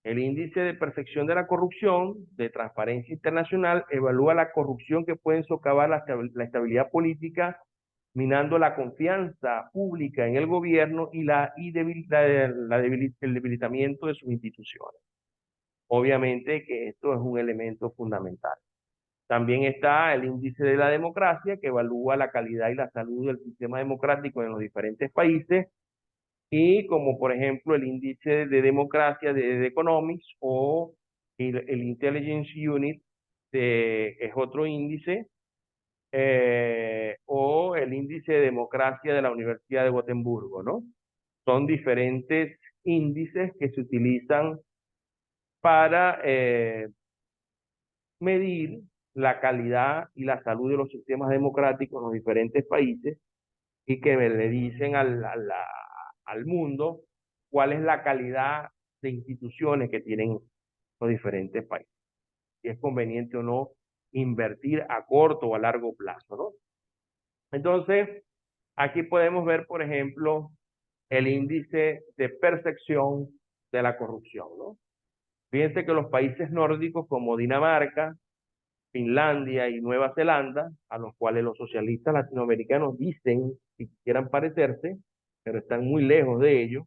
El índice de percepción de la corrupción de Transparencia Internacional evalúa la corrupción que puede socavar la estabilidad política, minando la confianza pública en el gobierno el debilitamiento de sus instituciones. Obviamente que esto es un elemento fundamental. También está el índice de la democracia, que evalúa la calidad y la salud del sistema democrático en los diferentes países, y como por ejemplo el índice de democracia de Economics o el Intelligence Unit es otro índice, o el índice de democracia de la Universidad de Gotemburgo, ¿no? Son diferentes índices que se utilizan para medir la calidad y la salud de los sistemas democráticos en los diferentes países y que le dicen al mundo cuál es la calidad de instituciones que tienen los diferentes países. Si es conveniente o no invertir a corto o a largo plazo, ¿no? Entonces, aquí podemos ver, por ejemplo, el índice de percepción de la corrupción, ¿no? Fíjense que los países nórdicos como Dinamarca, Finlandia y Nueva Zelanda, a los cuales los socialistas latinoamericanos dicen que quieran parecerse, pero están muy lejos de ello,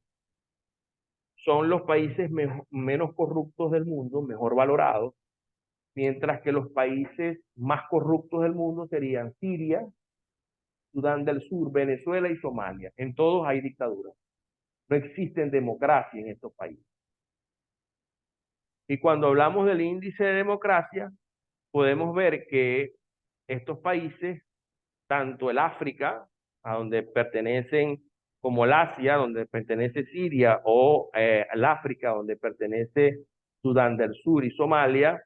son los países menos corruptos del mundo, mejor valorados, mientras que los países más corruptos del mundo serían Siria, Sudán del Sur, Venezuela y Somalia. En todos hay dictaduras. No existen democracia en estos países. Y cuando hablamos del índice de democracia, podemos ver que estos países, tanto el África, a donde pertenecen, como el Asia, donde pertenece Siria, o el África, donde pertenece Sudán del Sur y Somalia,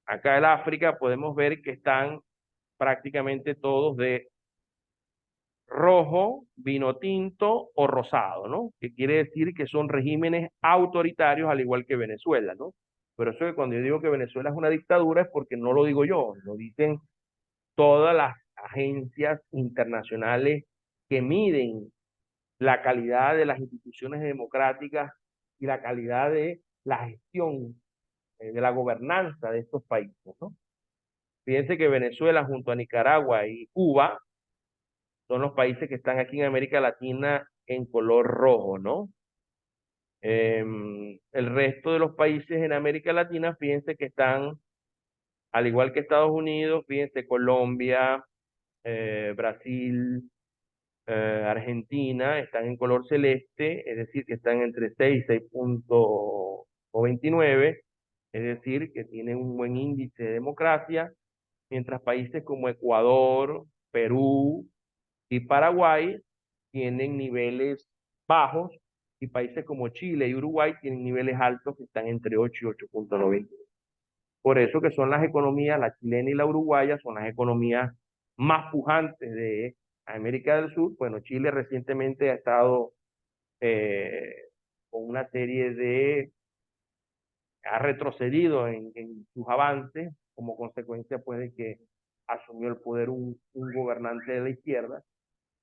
acá el África podemos ver que están prácticamente todos de rojo, vino tinto o rosado, ¿no? Que quiere decir que son regímenes autoritarios al igual que Venezuela, ¿no? Pero eso que cuando yo digo que Venezuela es una dictadura es porque no lo digo yo, lo dicen todas las agencias internacionales que miden la calidad de las instituciones democráticas y la calidad de la gestión, de la gobernanza de estos países, ¿no? Fíjense que Venezuela junto a Nicaragua y Cuba son los países que están aquí en América Latina en color rojo, ¿no? El resto de los países en América Latina, fíjense que están, al igual que Estados Unidos, fíjense Colombia, Brasil, Argentina, están en color celeste, es decir, que están entre 6 y 6.8, o 29, es decir, que tienen un buen índice de democracia, mientras países como Ecuador, Perú y Paraguay tienen niveles bajos, y países como Chile y Uruguay tienen niveles altos que están entre 8 y 8,90. Por eso que son las economías, la chilena y la uruguaya, son las economías más pujantes de América del Sur. Bueno, Chile recientemente ha estado eh, con una serie de, ha retrocedido en sus avances como consecuencia pues de que asumió el poder un gobernante de la izquierda,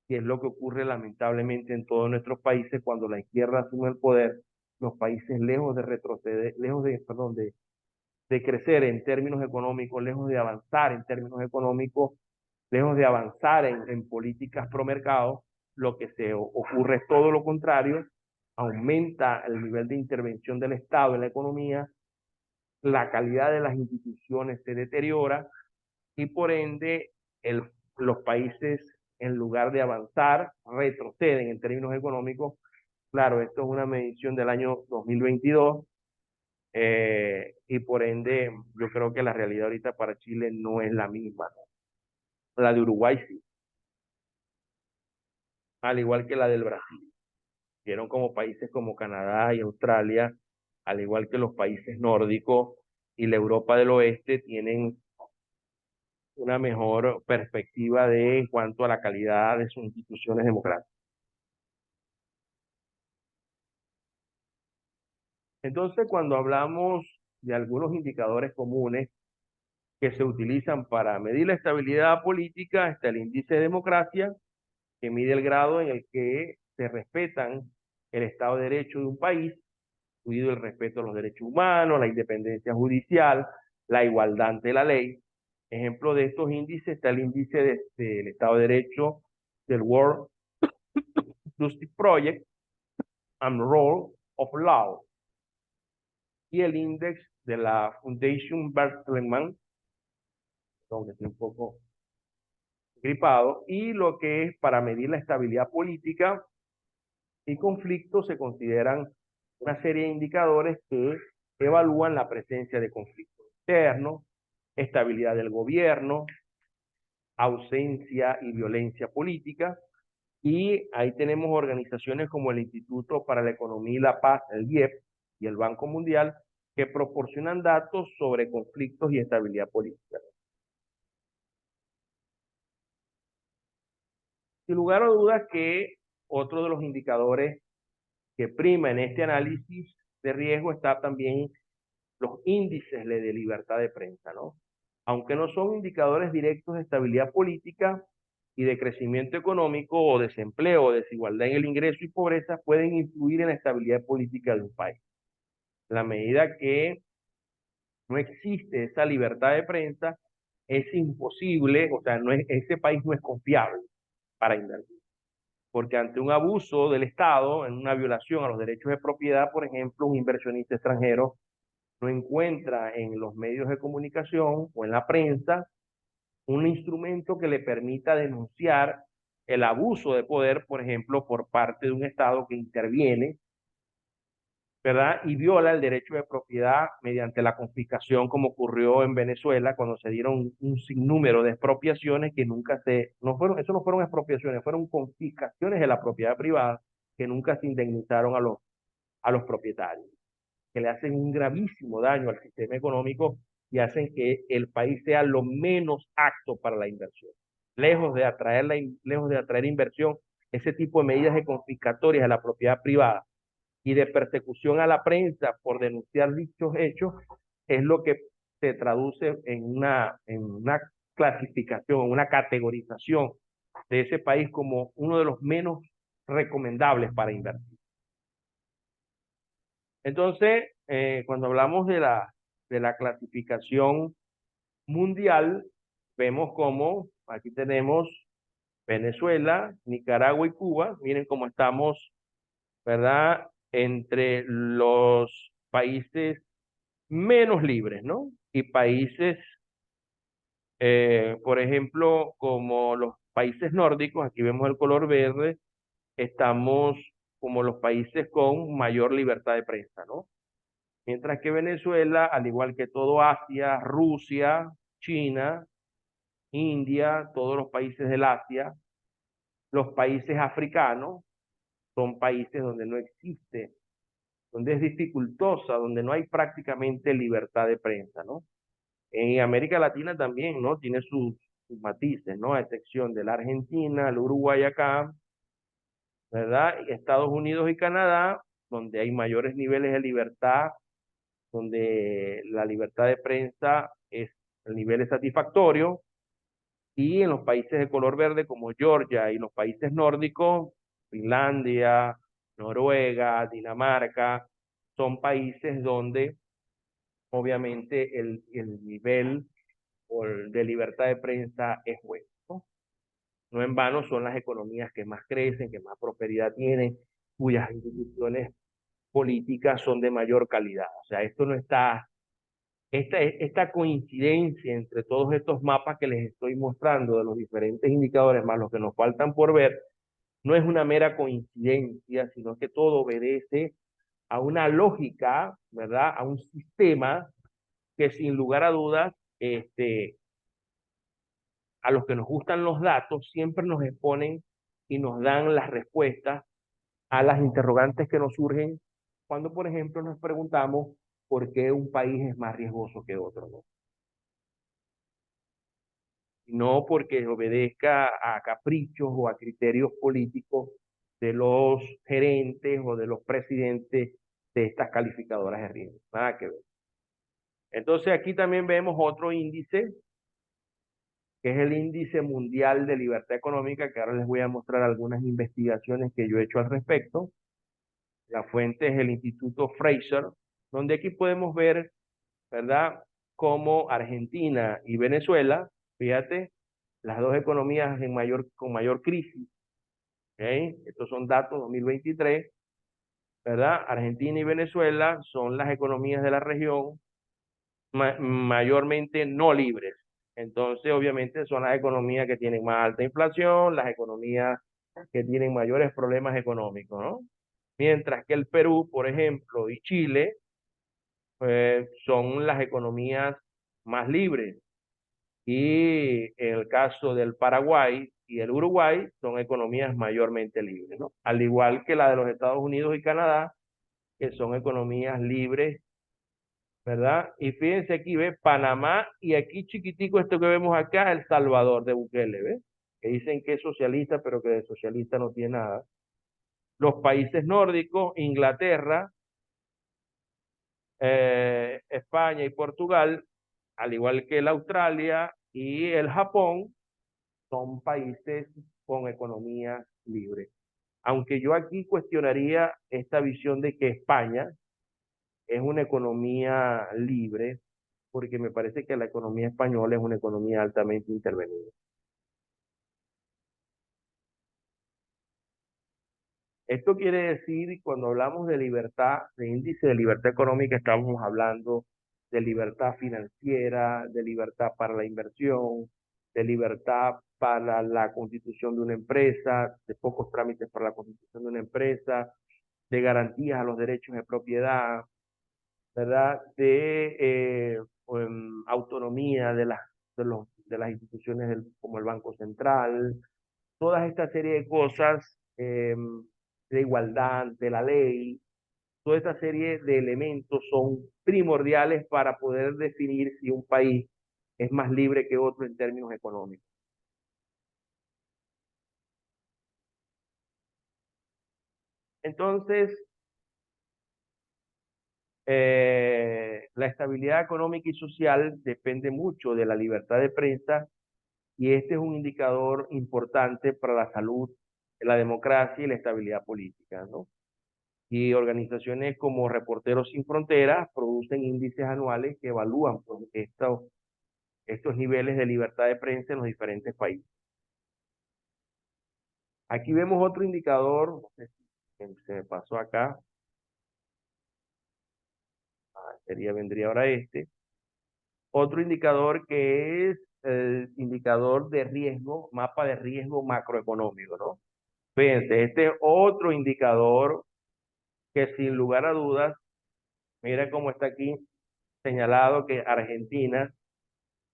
que es lo que ocurre lamentablemente en todos nuestros países cuando la izquierda asume el poder. Los países lejos de retroceder, lejos de, perdón, de crecer en términos económicos, lejos de avanzar en términos económicos, lejos de avanzar en políticas pro mercado, lo que se ocurre es todo lo contrario: aumenta el nivel de intervención del Estado en la economía, la calidad de las instituciones se deteriora, y por ende el, los países, en lugar de avanzar, retroceden en términos económicos. Claro, esto es una medición del año 2022, y por ende yo creo que la realidad ahorita para Chile no es la misma. La de Uruguay sí, al igual que la del Brasil. Vieron como países como Canadá y Australia, al igual que los países nórdicos y la Europa del Oeste, tienen una mejor perspectiva en cuanto a la calidad de sus instituciones democráticas. Entonces, cuando hablamos de algunos indicadores comunes que se utilizan para medir la estabilidad política, está el índice de democracia, que mide el grado en el que se respetan el Estado de Derecho de un país, incluido el respeto a los derechos humanos, la independencia judicial, la igualdad ante la ley. Ejemplo de estos índices está el índice del Estado de Derecho del World Justice Project and Rule of Law, y el índice de la Foundation Bertelsmann, aunque estoy un poco gripado, y lo que es para medir la estabilidad política y conflictos se consideran una serie de indicadores que evalúan la presencia de conflictos internos, estabilidad del gobierno, ausencia y violencia política. Y ahí tenemos organizaciones como el Instituto para la Economía y la Paz, el IEP, y el Banco Mundial, que proporcionan datos sobre conflictos y estabilidad política. Sin lugar a dudas que otro de los indicadores que prima en este análisis de riesgo está también los índices de libertad de prensa, ¿no? Aunque no son indicadores directos de estabilidad política y de crecimiento económico o desempleo o desigualdad en el ingreso y pobreza, pueden influir en la estabilidad política de un país. En la medida que no existe esa libertad de prensa, es imposible, o sea, ese país no es confiable para invertir. Porque ante un abuso del Estado, en una violación a los derechos de propiedad, por ejemplo, un inversionista extranjero no encuentra en los medios de comunicación o en la prensa un instrumento que le permita denunciar el abuso de poder, por ejemplo, por parte de un Estado que interviene, ¿verdad? Y viola el derecho de propiedad mediante la confiscación, como ocurrió en Venezuela cuando se dieron un sinnúmero de expropiaciones que nunca no fueron, eso no fueron expropiaciones, fueron confiscaciones de la propiedad privada que nunca se indemnizaron a los propietarios, que le hacen un gravísimo daño al sistema económico y hacen que el país sea lo menos apto para la inversión. Lejos de atraer inversión, ese tipo de medidas de confiscatorias de la propiedad privada y de persecución a la prensa por denunciar dichos hechos es lo que se traduce en una clasificación, una categorización de ese país como uno de los menos recomendables para invertir. Entonces, cuando hablamos de la clasificación mundial, vemos como aquí tenemos Venezuela, Nicaragua y Cuba. Miren cómo estamos, ¿verdad? Entre los países menos libres, ¿no? Y países, por ejemplo, como los países nórdicos, aquí vemos el color verde, estamos como los países con mayor libertad de prensa, ¿no? Mientras que Venezuela, al igual que todo Asia, Rusia, China, India, todos los países del Asia, los países africanos, son países donde no existe, donde es dificultosa, donde no hay prácticamente libertad de prensa, ¿no? En América Latina también, ¿no? Tiene sus matices, ¿no? A excepción de la Argentina, el Uruguay acá, ¿verdad? Y Estados Unidos y Canadá, donde hay mayores niveles de libertad, donde la libertad de prensa es el nivel es satisfactorio, y en los países de color verde como Georgia y los países nórdicos, Finlandia, Noruega, Dinamarca, son países donde obviamente el nivel de libertad de prensa es bueno, ¿no? No en vano son las economías que más crecen, que más prosperidad tienen, cuyas instituciones políticas son de mayor calidad. O sea, esto no está, esta coincidencia entre todos estos mapas que les estoy mostrando de los diferentes indicadores, más los que nos faltan por ver, no es una mera coincidencia, sino que todo obedece a una lógica, ¿verdad? A un sistema que sin lugar a dudas, a los que nos gustan los datos, siempre nos exponen y nos dan las respuestas a las interrogantes que nos surgen cuando, por ejemplo, nos preguntamos por qué un país es más riesgoso que otro, ¿no? No porque obedezca a caprichos o a criterios políticos de los gerentes o de los presidentes de estas calificadoras de riesgo. Nada que ver. Entonces aquí también vemos otro índice, que es el índice mundial de libertad económica, que ahora les voy a mostrar algunas investigaciones que yo he hecho al respecto. La fuente es el Instituto Fraser, donde aquí podemos ver, ¿verdad?, cómo Argentina y Venezuela, fíjate, las dos economías con mayor crisis, ¿ok? Estos son datos 2023, ¿verdad? Argentina y Venezuela son las economías de la región mayormente no libres. Entonces, obviamente, son las economías que tienen más alta inflación, las economías que tienen mayores problemas económicos, ¿no? Mientras que el Perú, por ejemplo, y Chile, son las economías más libres. Y en el caso del Paraguay y el Uruguay, son economías mayormente libres, ¿no? Al igual que la de los Estados Unidos y Canadá, que son economías libres, ¿verdad? Y fíjense aquí, ¿ve? Panamá y aquí chiquitico esto que vemos acá, El Salvador de Bukele, ¿ve? Que dicen que es socialista, pero que de socialista no tiene nada. Los países nórdicos, Inglaterra, España y Portugal, al igual que la Australia y el Japón, son países con economía libre. Aunque yo aquí cuestionaría esta visión de que España es una economía libre, porque me parece que la economía española es una economía altamente intervenida. Esto quiere decir, cuando hablamos de libertad, de índice de libertad económica, estamos hablando de libertad financiera, de libertad para la inversión, de libertad para la constitución de una empresa, de pocos trámites para la constitución de una empresa, de garantías a los derechos de propiedad, ¿verdad? De autonomía de las instituciones como el Banco Central, toda esta serie de cosas, de igualdad, de la ley, toda esta serie de elementos son primordiales para poder definir si un país es más libre que otro en términos económicos. Entonces, la estabilidad económica y social depende mucho de la libertad de prensa y este es un indicador importante para la salud, la democracia y la estabilidad política, ¿no? Y organizaciones como Reporteros Sin Fronteras producen índices anuales que evalúan pues, estos niveles de libertad de prensa en los diferentes países. Aquí vemos otro indicador, no sé si se me pasó acá, vendría ahora este. Otro indicador que es el indicador de riesgo, mapa de riesgo macroeconómico, ¿no? Fíjense, este es otro indicador que sin lugar a dudas Mira cómo está aquí señalado que Argentina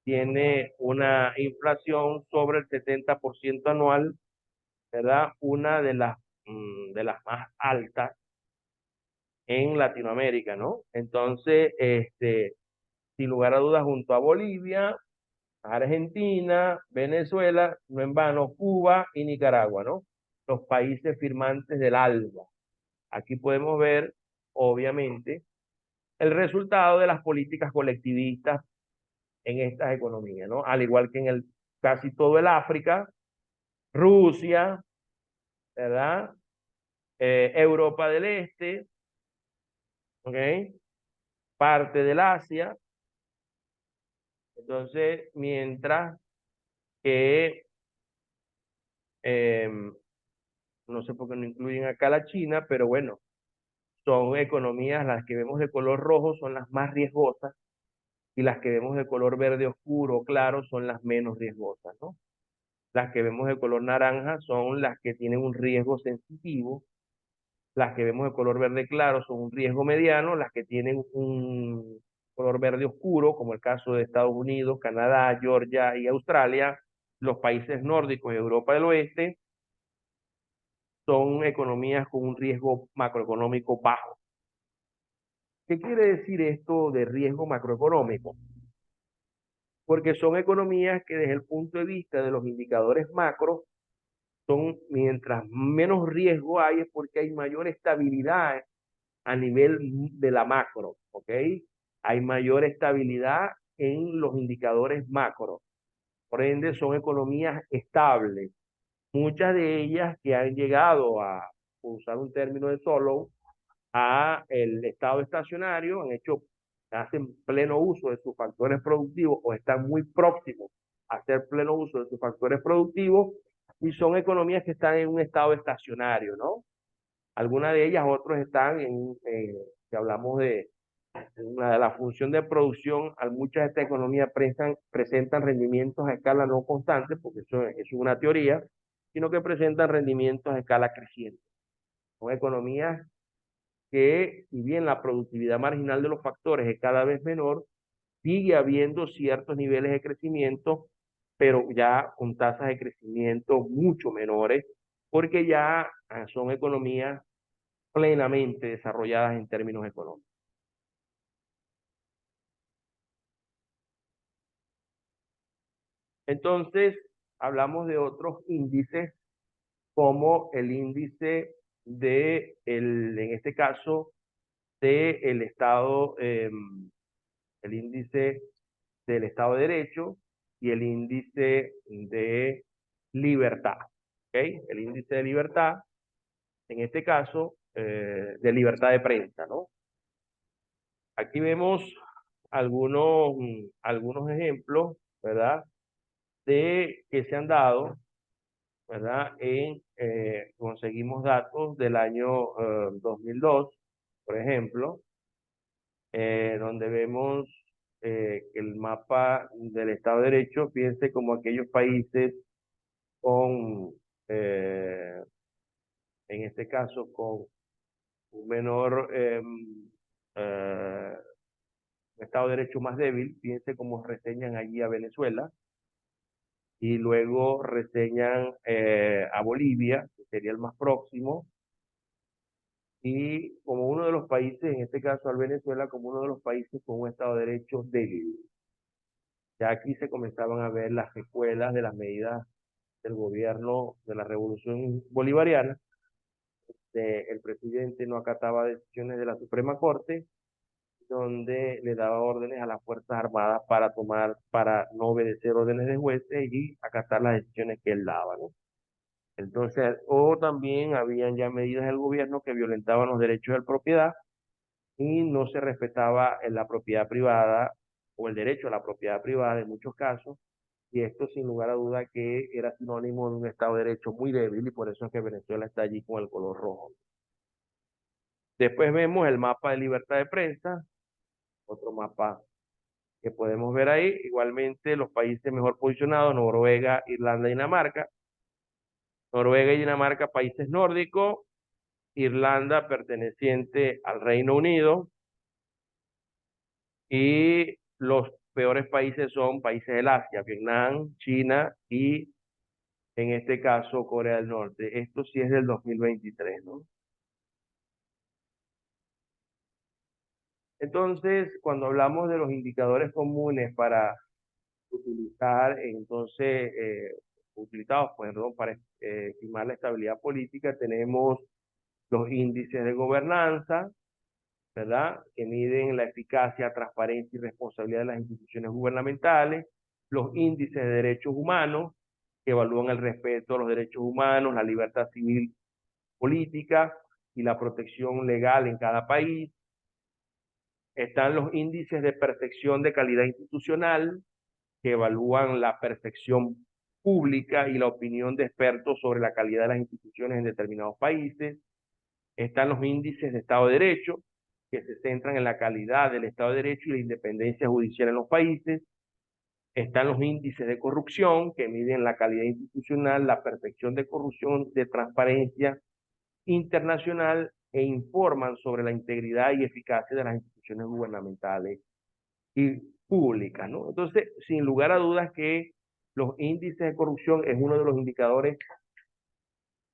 tiene una inflación sobre el 70% anual, ¿verdad? Una de las más altas en Latinoamérica, ¿no? Entonces, sin lugar a dudas, junto a Bolivia, Argentina, Venezuela, no en vano, Cuba y Nicaragua, ¿no? Los países firmantes del ALBA. Aquí podemos ver, obviamente, el resultado de las políticas colectivistas en estas economías, ¿no? Al igual que en casi todo el África, Rusia, ¿verdad? Europa del Este, ¿ok? Parte del Asia. Entonces, mientras que, no sé por qué no incluyen acá la China, pero bueno, son economías, las que vemos de color rojo son las más riesgosas y las que vemos de color verde oscuro o claro son las menos riesgosas, ¿no? Las que vemos de color naranja son las que tienen un riesgo sensitivo, las que vemos de color verde claro son un riesgo mediano, las que tienen un color verde oscuro, como el caso de Estados Unidos, Canadá, Georgia y Australia, los países nórdicos y Europa del Oeste, son economías con un riesgo macroeconómico bajo. ¿Qué quiere decir esto de riesgo macroeconómico? Porque son economías que desde el punto de vista de los indicadores macro, son mientras menos riesgo hay es porque hay mayor estabilidad a nivel de la macro, ¿ok? Hay mayor estabilidad en los indicadores macro. Por ende, son economías estables. Muchas de ellas que han llegado a, por usar un término de Solow, a el estado estacionario, hacen pleno uso de sus factores productivos o están muy próximos a hacer pleno uso de sus factores productivos y son economías que están en un estado estacionario, ¿no? Algunas de ellas, otros están si hablamos de la función de producción, muchas de estas economías presentan rendimientos a escala no constante, porque eso es una teoría, sino que presentan rendimientos a escala creciente. Son economías que, si bien la productividad marginal de los factores es cada vez menor, sigue habiendo ciertos niveles de crecimiento, pero ya con tasas de crecimiento mucho menores, porque ya son economías plenamente desarrolladas en términos económicos. Entonces, hablamos de otros índices como el índice en este caso, el índice del Estado de Derecho y el índice de libertad. ¿Ok? El índice de libertad, en este caso, de libertad de prensa, ¿no? Aquí vemos algunos ejemplos, ¿verdad? De que se han dado, ¿verdad? Conseguimos datos del año 2002, por ejemplo, donde vemos que el mapa del Estado de Derecho, fíjense como aquellos países con, eh, en este caso, con un menor eh, Estado de Derecho más débil, fíjense cómo reseñan allí a Venezuela, y luego reseñan a Bolivia, que sería el más próximo, y como uno de los países, en este caso al Venezuela, como uno de los países con un Estado de Derecho débil. Ya aquí se comenzaban a ver las secuelas de las medidas del gobierno de la Revolución Bolivariana. El presidente no acataba decisiones de la Suprema Corte, donde le daba órdenes a las Fuerzas Armadas para no obedecer órdenes de jueces y acatar las decisiones que él daba, ¿no? Entonces, o también habían ya medidas del gobierno que violentaban los derechos de propiedad y no se respetaba en la propiedad privada o el derecho a la propiedad privada en muchos casos, y esto sin lugar a duda que era sinónimo de un Estado de Derecho muy débil y por eso es que Venezuela está allí con el color rojo. Después vemos el mapa de libertad de prensa, otro mapa que podemos ver ahí, igualmente los países mejor posicionados, Noruega, Irlanda y Dinamarca. Noruega y Dinamarca, países nórdicos, Irlanda perteneciente al Reino Unido, Y los peores países son países del Asia, Vietnam, China y en este caso Corea del Norte. Esto sí es del 2023, ¿no? Entonces, cuando hablamos de los indicadores comunes para utilizar, entonces, utilizados, pues, perdón, para estimar la estabilidad política, tenemos los índices de gobernanza, ¿verdad? Que miden la eficacia, transparencia y responsabilidad de las instituciones gubernamentales, los índices de derechos humanos, que evalúan el respeto a los derechos humanos, la libertad civil política y la protección legal en cada país. Están los índices de percepción de calidad institucional, que evalúan la percepción pública y la opinión de expertos sobre la calidad de las instituciones en determinados países. Están los índices de Estado de Derecho, que se centran en la calidad del Estado de Derecho y la independencia judicial en los países. Están los índices de corrupción, que miden la calidad institucional, la percepción de corrupción, de transparencia internacional e informan sobre la integridad y eficacia de las instituciones gubernamentales y públicas, ¿no? Entonces, sin lugar a dudas que los índices de corrupción es uno de los indicadores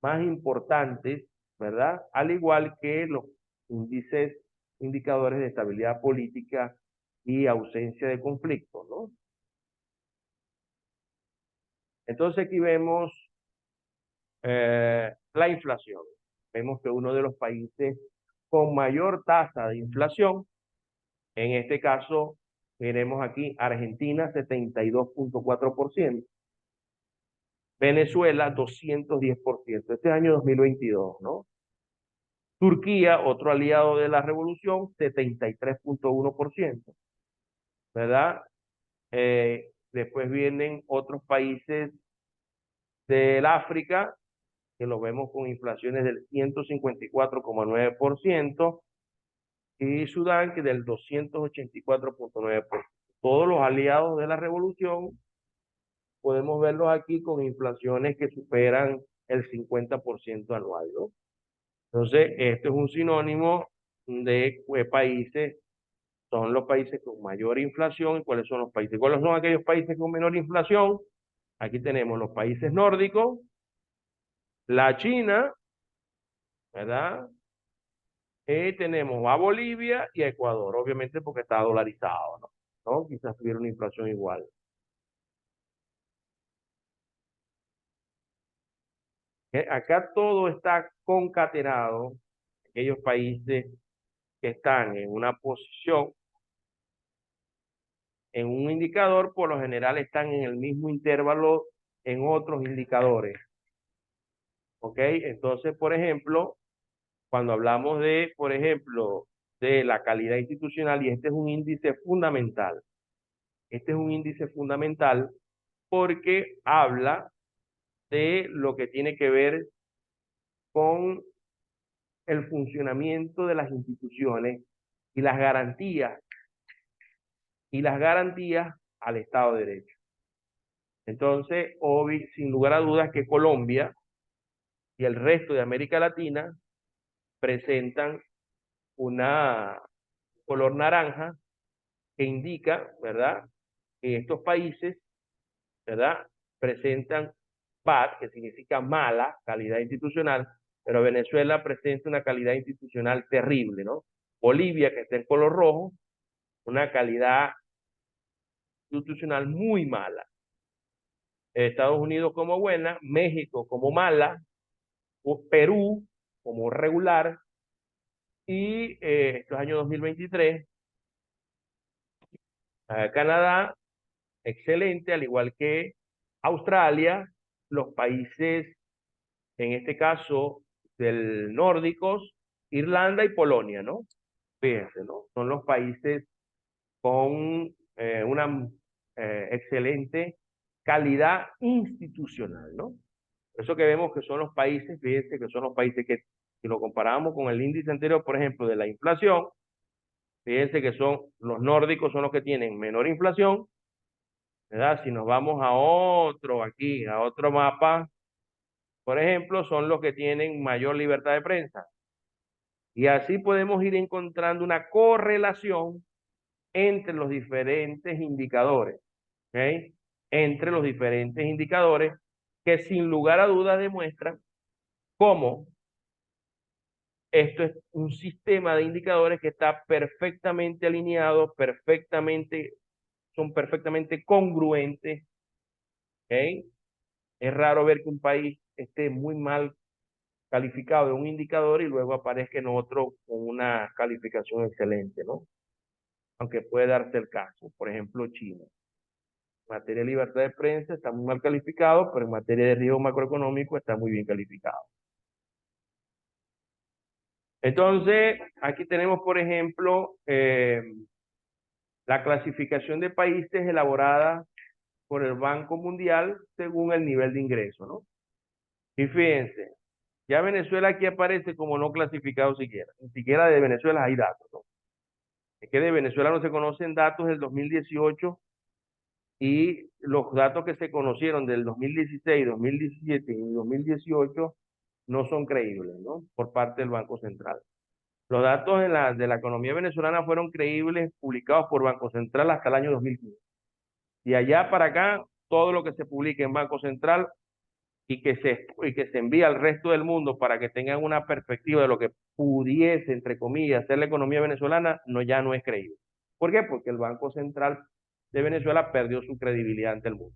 más importantes, ¿verdad? Al igual que los índices, indicadores de estabilidad política y ausencia de conflicto, ¿no? Entonces aquí vemos la inflación. Vemos que uno de los países con mayor tasa de inflación, en este caso, veremos aquí Argentina 72.4%, Venezuela 210%, este año 2022, ¿no? Turquía, otro aliado de la revolución, 73.1%, ¿verdad? Después vienen otros países del África, que los vemos con inflaciones del 154,9%, y Sudán, que del 284,9%. Todos los aliados de la revolución podemos verlos aquí con inflaciones que superan el 50% anual, ¿no? Entonces, esto es un sinónimo de países, son los países con mayor inflación. ¿Y cuáles son los países? ¿Cuáles son aquellos países con menor inflación? Aquí tenemos los países nórdicos, la China, ¿verdad? Tenemos a Bolivia y a Ecuador, obviamente porque está dolarizado, ¿no? ¿No? Quizás tuviera una inflación igual. Acá todo está concatenado, aquellos países que están en una posición, en un indicador, por lo general están en el mismo intervalo en otros indicadores, ¿ok? Entonces, por ejemplo, cuando hablamos de, por ejemplo, de la calidad institucional, y este es un índice fundamental, este es un índice fundamental porque habla de lo que tiene que ver con el funcionamiento de las instituciones y las garantías al Estado de Derecho. Entonces, sin lugar a dudas que Colombia y el resto de América Latina presentan una color naranja que indica, ¿verdad?, que estos países, ¿verdad?, presentan bad, que significa mala calidad institucional, pero Venezuela presenta una calidad institucional terrible, ¿no? Bolivia, que está en color rojo, una calidad institucional muy mala. Estados Unidos como buena, México como mala, Perú como regular, y estos años 2023, Canadá, excelente, al igual que Australia, los países, en este caso, del nórdicos, Irlanda y Polonia, ¿no? Fíjense, ¿no? Son los países con una excelente calidad institucional, ¿no? Por eso que vemos que son los países, fíjense que son los países que, si lo comparamos con el índice anterior, por ejemplo, de la inflación, fíjense que son los nórdicos, son los que tienen menor inflación, ¿verdad? Si nos vamos a otro aquí, a otro mapa, por ejemplo, son los que tienen mayor libertad de prensa. Y así podemos ir encontrando una correlación entre los diferentes indicadores, ¿ok? Entre los diferentes indicadores que sin lugar a dudas demuestran cómo esto es un sistema de indicadores que está perfectamente alineado, son perfectamente congruentes, ¿ok? Es raro ver que un país esté muy mal calificado en un indicador y luego aparezca en otro con una calificación excelente, ¿no? Aunque puede darse el caso. Por ejemplo, China. En materia de libertad de prensa está muy mal calificado, pero en materia de riesgo macroeconómico está muy bien calificado. Entonces, aquí tenemos, por ejemplo, la clasificación de países elaborada por el Banco Mundial según el nivel de ingreso, ¿no? Y fíjense, ya Venezuela aquí aparece como no clasificado siquiera. Ni siquiera de Venezuela hay datos, ¿no? Es que de Venezuela no se conocen datos del 2018 y los datos que se conocieron del 2016, 2017 y 2018 no son creíbles, ¿no? Por parte del Banco Central. Los datos de la economía venezolana fueron creíbles publicados por Banco Central hasta el año 2015. Y allá para acá, todo lo que se publique en Banco Central y que se envía al resto del mundo para que tengan una perspectiva de lo que pudiese, entre comillas, ser la economía venezolana, ya no es creíble. ¿Por qué? Porque el Banco Central de Venezuela perdió su credibilidad ante el mundo.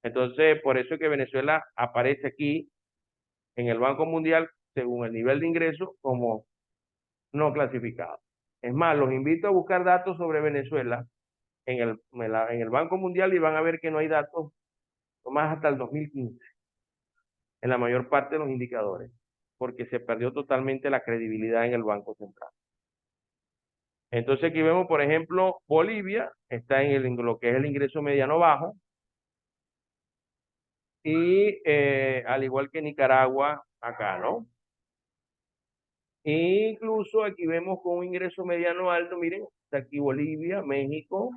Entonces, por eso es que Venezuela aparece aquí en el Banco Mundial, según el nivel de ingreso, como no clasificado. Es más, los invito a buscar datos sobre Venezuela en el Banco Mundial y van a ver que no hay datos más hasta el 2015 en la mayor parte de los indicadores, porque se perdió totalmente la credibilidad en el Banco Central. Entonces aquí vemos, por ejemplo, Bolivia está en lo que es el ingreso mediano bajo, y al igual que Nicaragua, acá, ¿no? E incluso aquí vemos con un ingreso mediano alto, miren, está aquí Bolivia, México,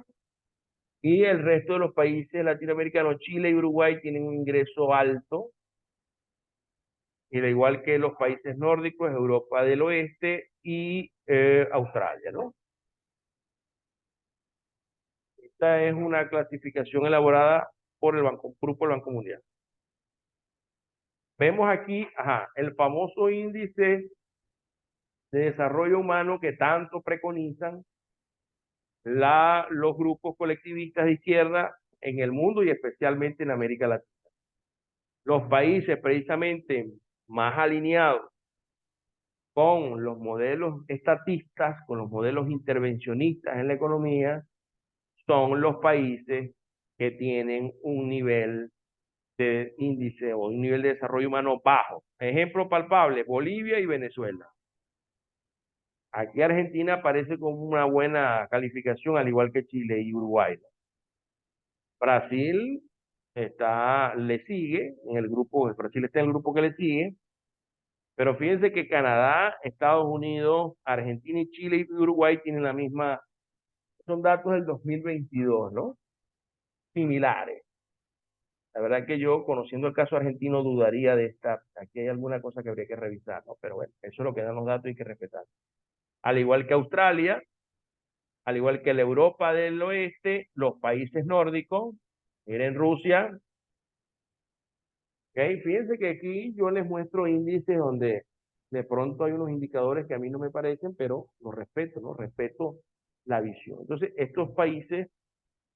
y el resto de los países latinoamericanos, Chile y Uruguay, tienen un ingreso alto, y al igual que los países nórdicos, Europa del Oeste y Australia, ¿no? Esta es una clasificación elaborada por el Grupo del Banco Mundial. Vemos aquí, el famoso índice de desarrollo humano que tanto preconizan los grupos colectivistas de izquierda en el mundo y especialmente en América Latina. Los países precisamente más alineados con los modelos estatistas, con los modelos intervencionistas en la economía, son los países que tienen un nivel de índice o un nivel de desarrollo humano bajo. Ejemplo palpable, Bolivia y Venezuela. Aquí Argentina aparece con una buena calificación, al igual que Chile y Uruguay. Brasil le sigue en el grupo, Brasil está en el grupo que le sigue, pero fíjense que Canadá, Estados Unidos, Argentina y Chile y Uruguay tienen la misma, son datos del 2022, ¿no? Similares. La verdad que yo, conociendo el caso argentino, dudaría de aquí hay alguna cosa que habría que revisar, ¿no? Pero bueno, eso es lo que dan los datos y hay que respetar. Al igual que Australia, al igual que la Europa del Oeste, los países nórdicos, miren Rusia, ¿ok? Fíjense que aquí yo les muestro índices donde de pronto hay unos indicadores que a mí no me parecen, pero los respeto, ¿no? Respeto la visión. Entonces, estos países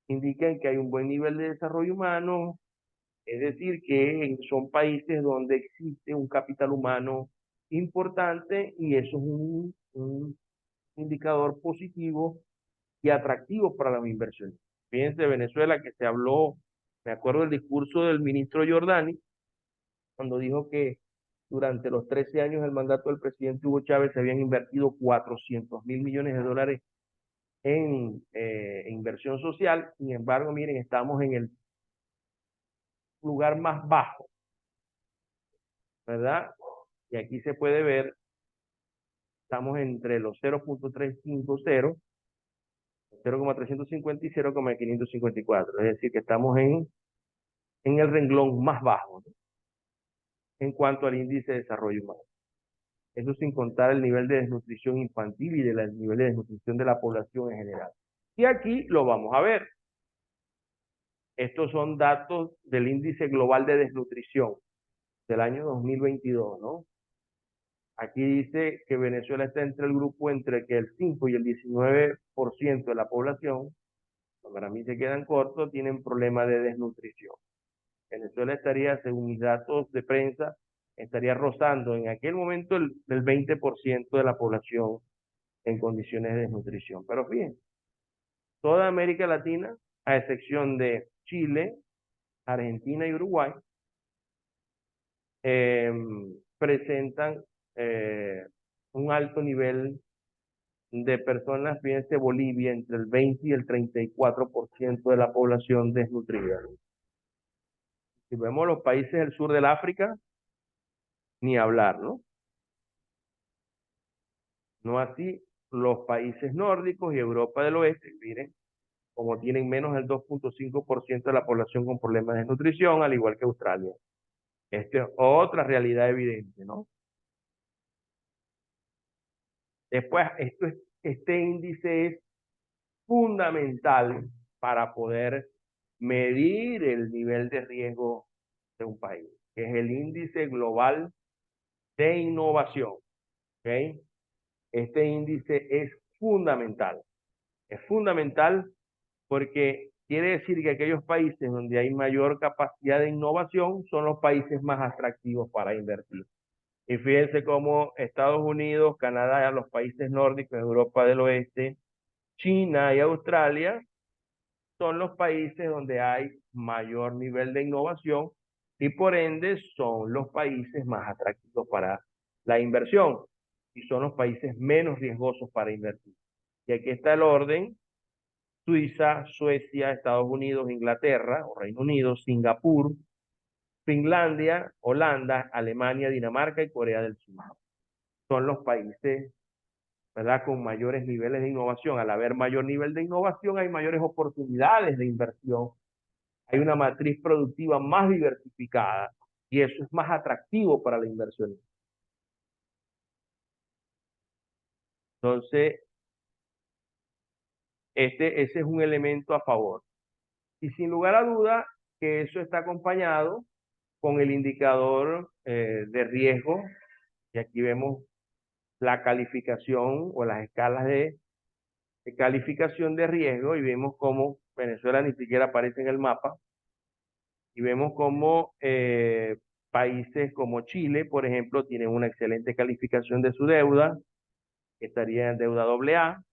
indican que hay un buen nivel de desarrollo humano, es decir, que son países donde existe un capital humano importante y eso es un indicador positivo y atractivo para las inversiones. Fíjense, Venezuela, que se habló, me acuerdo del discurso del ministro Giordani, cuando dijo que durante los 13 años del mandato del presidente Hugo Chávez se habían invertido 400.000 millones de dólares en inversión social. Sin embargo, miren, estamos en el lugar más bajo, ¿verdad? Y aquí se puede ver, estamos entre los 0.350, 0,350 y 0,554. Es decir, que estamos en el renglón más bajo, ¿no? En cuanto al índice de desarrollo humano. Eso sin contar el nivel de desnutrición infantil y el nivel de desnutrición de la población en general. Y aquí lo vamos a ver. Estos son datos del índice global de desnutrición del año 2022, ¿no? Aquí dice que Venezuela está entre el grupo entre que el 5 y el 19% de la población, para mí se quedan cortos, tienen problemas de desnutrición. Venezuela estaría, según mis datos de prensa, estaría rozando en aquel momento el 20% de la población en condiciones de desnutrición. Pero fíjense, toda América Latina, a excepción de Chile, Argentina y Uruguay, presentan un alto nivel de personas, fíjense, Bolivia, entre el 20 y el 34% de la población desnutrida. Si vemos los países del sur del África, ni hablar, ¿no? No así los países nórdicos y Europa del Oeste, miren, como tienen menos del 2.5% de la población con problemas de nutrición, al igual que Australia. Esta es otra realidad evidente, ¿no? Después, este índice es fundamental para poder medir el nivel de riesgo de un país, que es el índice global de innovación. ¿Ok? Este índice es fundamental porque quiere decir que aquellos países donde hay mayor capacidad de innovación son los países más atractivos para invertir. Y fíjense cómo Estados Unidos, Canadá, los países nórdicos, Europa del Oeste, China y Australia son los países donde hay mayor nivel de innovación y por ende son los países más atractivos para la inversión y son los países menos riesgosos para invertir. Y aquí está el orden: Suiza, Suecia, Estados Unidos, Inglaterra o Reino Unido, Singapur, Finlandia, Holanda, Alemania, Dinamarca y Corea del Sur. Son los países, ¿verdad?, con mayores niveles de innovación. Al haber mayor nivel de innovación, hay mayores oportunidades de inversión, hay una matriz productiva más diversificada y eso es más atractivo para la inversión. Entonces, ese es un elemento a favor. Y sin lugar a duda que eso está acompañado con el indicador de riesgo, y aquí vemos la calificación o las escalas de calificación de riesgo, y vemos cómo Venezuela ni siquiera aparece en el mapa, y vemos cómo países como Chile, por ejemplo, tienen una excelente calificación de su deuda, que estaría en deuda AA.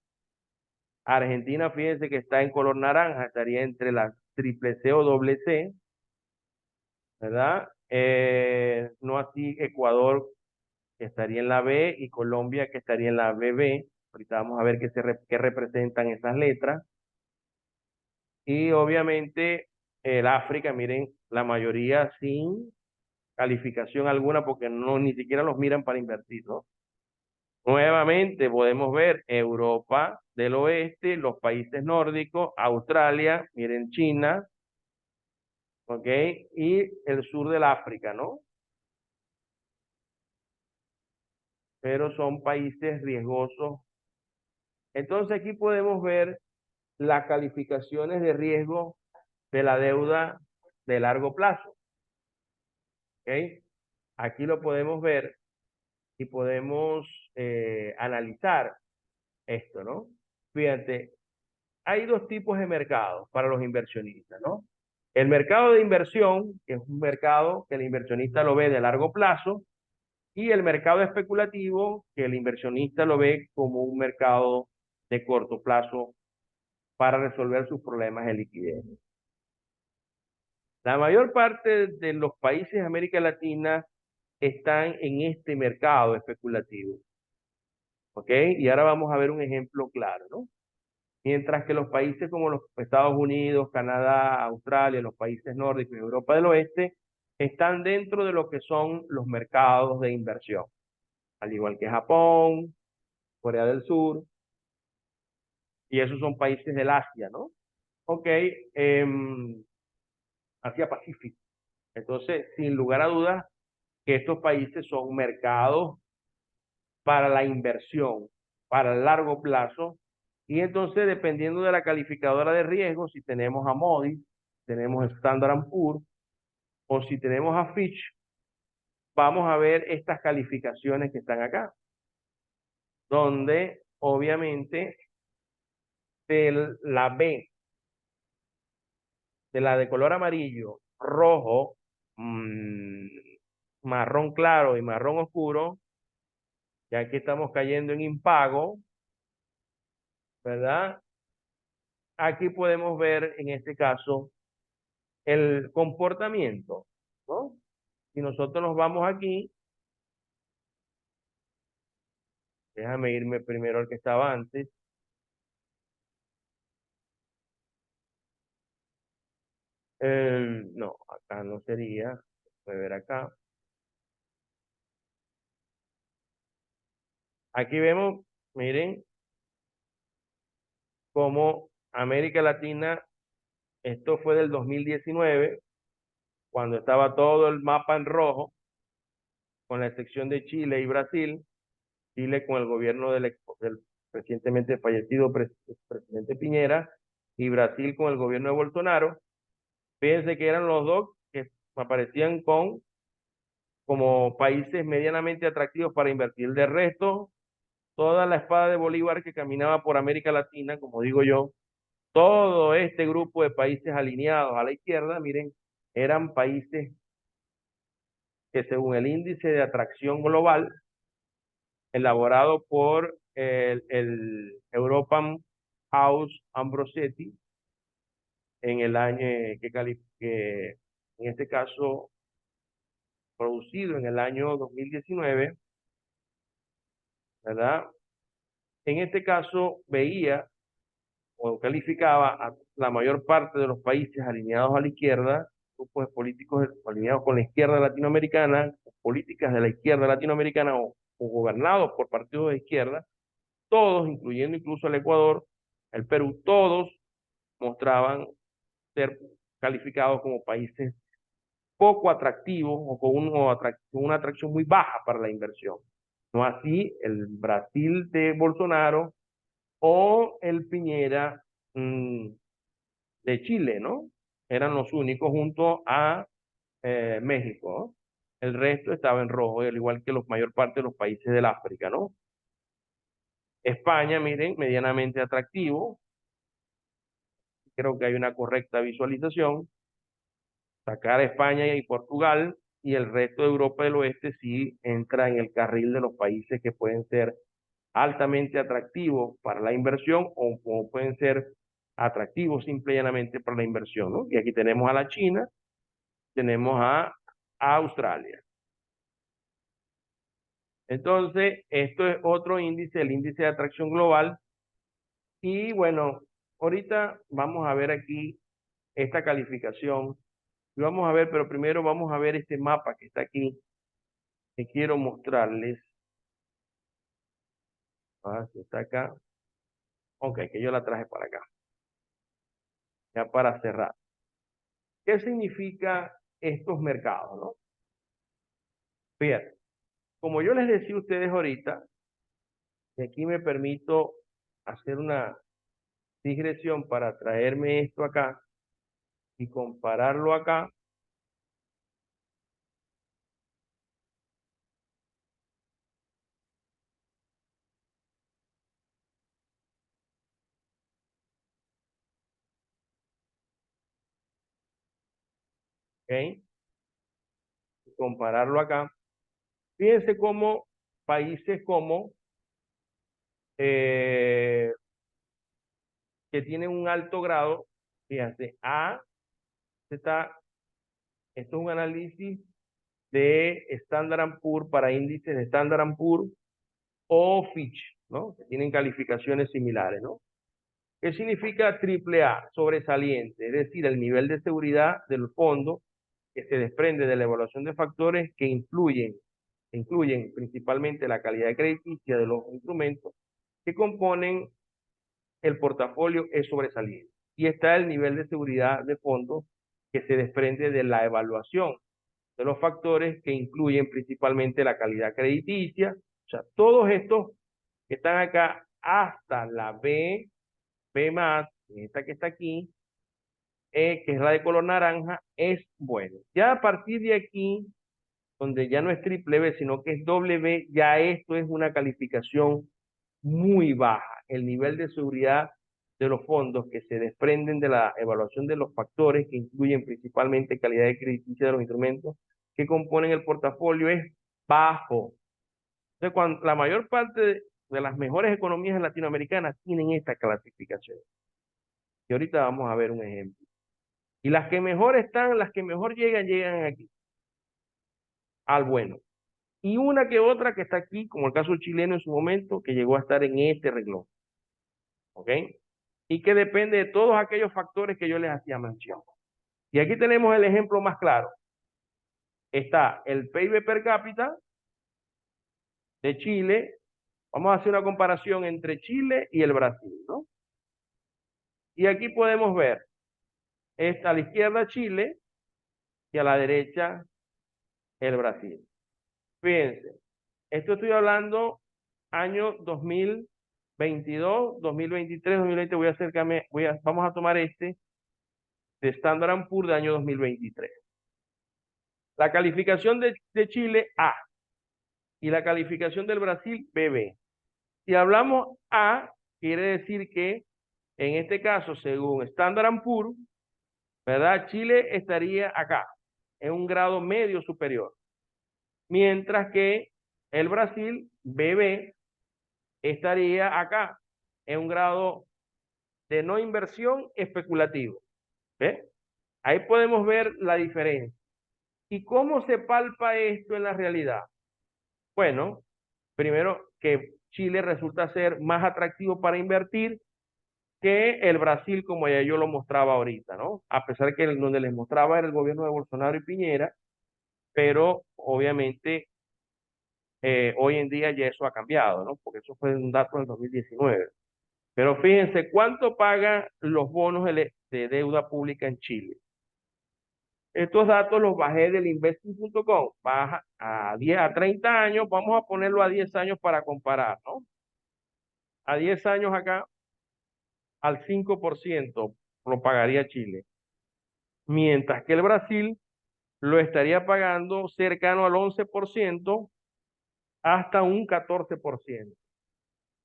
Argentina, fíjense que está en color naranja, estaría entre la triple C o doble C, ¿verdad? No así Ecuador, que estaría en la B, y Colombia, que estaría en la BB. Ahorita vamos a ver qué representan esas letras. Y obviamente el África, miren, la mayoría sin calificación alguna porque no ni siquiera los miran para invertir, ¿no? Nuevamente podemos ver Europa del Oeste, los países nórdicos, Australia, miren China, ¿ok? Y el sur del África, ¿no? Pero son países riesgosos. Entonces aquí podemos ver las calificaciones de riesgo de la deuda de largo plazo, ¿ok? Aquí lo podemos ver y podemos analizar esto, ¿no? Fíjate, hay dos tipos de mercados para los inversionistas, ¿no? El mercado de inversión, que es un mercado que el inversionista lo ve de largo plazo, y el mercado especulativo, que el inversionista lo ve como un mercado de corto plazo para resolver sus problemas de liquidez. La mayor parte de los países de América Latina están en este mercado especulativo, ¿ok? Y ahora vamos a ver un ejemplo claro, ¿no? Mientras que los países como los Estados Unidos, Canadá, Australia, los países nórdicos y Europa del Oeste están dentro de lo que son los mercados de inversión, al igual que Japón, Corea del Sur, y esos son países del Asia, ¿no? Ok, Asia Pacífico. Entonces, sin lugar a dudas, que estos países son mercados para la inversión, para el largo plazo, Y entonces, dependiendo de la calificadora de riesgo, si tenemos a Moody's, tenemos Standard Poor's, o si tenemos a Fitch, vamos a ver estas calificaciones que están acá, donde obviamente de la B, de la de color amarillo, rojo, marrón claro y marrón oscuro, ya aquí estamos cayendo en impago, ¿verdad? Aquí podemos ver en este caso el comportamiento, ¿no? Si nosotros nos vamos aquí, déjame irme primero al que estaba antes. No, acá no sería. Voy a ver acá. Aquí vemos, miren, cómo América Latina, esto fue del 2019, cuando estaba todo el mapa en rojo, con la excepción de Chile y Brasil. Chile con el gobierno del recientemente fallecido presidente Piñera, y Brasil con el gobierno de Bolsonaro. Fíjense que eran los dos que aparecían como países medianamente atractivos para invertir. De resto, toda la espada de Bolívar que caminaba por América Latina, como digo yo, todo este grupo de países alineados a la izquierda, miren, eran países que según el índice de atracción global, elaborado por el European House Ambrosetti, en el año que en este caso producido en el año 2019, ¿verdad? En este caso veía o calificaba a la mayor parte de los países alineados a la izquierda, grupos de políticos alineados con la izquierda latinoamericana, políticas de la izquierda latinoamericana o gobernados por partidos de izquierda, todos, incluyendo incluso el Ecuador, el Perú, todos mostraban ser calificados como países poco atractivos o con una atracción muy baja para la inversión. No así el Brasil de Bolsonaro o el Piñera de Chile, ¿no? Eran los únicos junto a México, ¿no? El resto estaba en rojo, al igual que la mayor parte de los países del África, ¿no? España, miren, medianamente atractivo. Creo que hay una correcta visualización. Sacar a España y Portugal, y el resto de Europa del Oeste sí entra en el carril de los países que pueden ser altamente atractivos para la inversión o pueden ser atractivos simple y llanamente para la inversión, ¿no? Y aquí tenemos a la China, tenemos a Australia. Entonces, esto es otro índice, el índice de atracción global. Y bueno, ahorita vamos a ver aquí esta calificación. Y vamos a ver, pero primero vamos a ver este mapa que está aquí, que quiero mostrarles. Si está acá. Ok, que yo la traje para acá. Ya para cerrar. ¿Qué significa estos mercados, no? Fíjate, como yo les decía a ustedes ahorita, y aquí me permito hacer una digresión para traerme esto acá y compararlo acá. ¿Ok? Y compararlo acá. Fíjense cómo países como eh, que tienen un alto grado, fíjense, esto es un análisis de Standard Poor's para índices de Standard Poor's o Fitch, ¿no? Que tienen calificaciones similares, ¿no? ¿Qué significa triple A? Sobresaliente, es decir, el nivel de seguridad del fondo que se desprende de la evaluación de factores que incluyen principalmente la calidad crediticia de los instrumentos que componen el portafolio es sobresaliente. Y está el nivel de seguridad de fondo que se desprende de la evaluación de los factores que incluyen principalmente la calidad crediticia. O sea, todos estos que están acá hasta la B, B+, esta que está aquí, que es la de color naranja, es bueno. Ya a partir de aquí, donde ya no es triple B, sino que es doble B, ya esto es una calificación muy baja. El nivel de seguridad de los fondos que se desprenden de la evaluación de los factores que incluyen principalmente calidad de crediticia de los instrumentos que componen el portafolio es bajo. Entonces, cuando la mayor parte de las mejores economías latinoamericanas tienen esta clasificación. Y ahorita vamos a ver un ejemplo. Y las que mejor están, las que mejor llegan aquí, al bueno. Y una que otra que está aquí, como el caso chileno en su momento, que llegó a estar en este renglón. ¿Ok? Y que depende de todos aquellos factores que yo les hacía mención. Y aquí tenemos el ejemplo más claro. Está el PIB per cápita de Chile. Vamos a hacer una comparación entre Chile y el Brasil, ¿no? Y aquí podemos ver, está a la izquierda Chile y a la derecha el Brasil. Fíjense, esto estoy hablando año 2022, 2023, 2020, vamos a tomar este de Standard & Poor's de año 2023. La calificación de Chile, A, y la calificación del Brasil, BB. Si hablamos A, quiere decir que en este caso, según Standard & Poor's, ¿verdad? Chile estaría acá, en un grado medio superior. Mientras que el Brasil, BB, estaría acá, en un grado de no inversión especulativo. ¿Ve? Ahí podemos ver la diferencia. ¿Y cómo se palpa esto en la realidad? Bueno, primero que Chile resulta ser más atractivo para invertir que el Brasil, como ya yo lo mostraba ahorita, ¿no? A pesar que donde les mostraba era el gobierno de Bolsonaro y Piñera, pero obviamente hoy en día ya eso ha cambiado, ¿no? Porque eso fue un dato del 2019. Pero fíjense, ¿cuánto pagan los bonos de deuda pública en Chile? Estos datos los bajé del investing.com, baja a 30 años, vamos a ponerlo a 10 años para comparar, ¿no? A 10 años acá, al 5% lo pagaría Chile, mientras que el Brasil lo estaría pagando cercano al 11% hasta un 14%,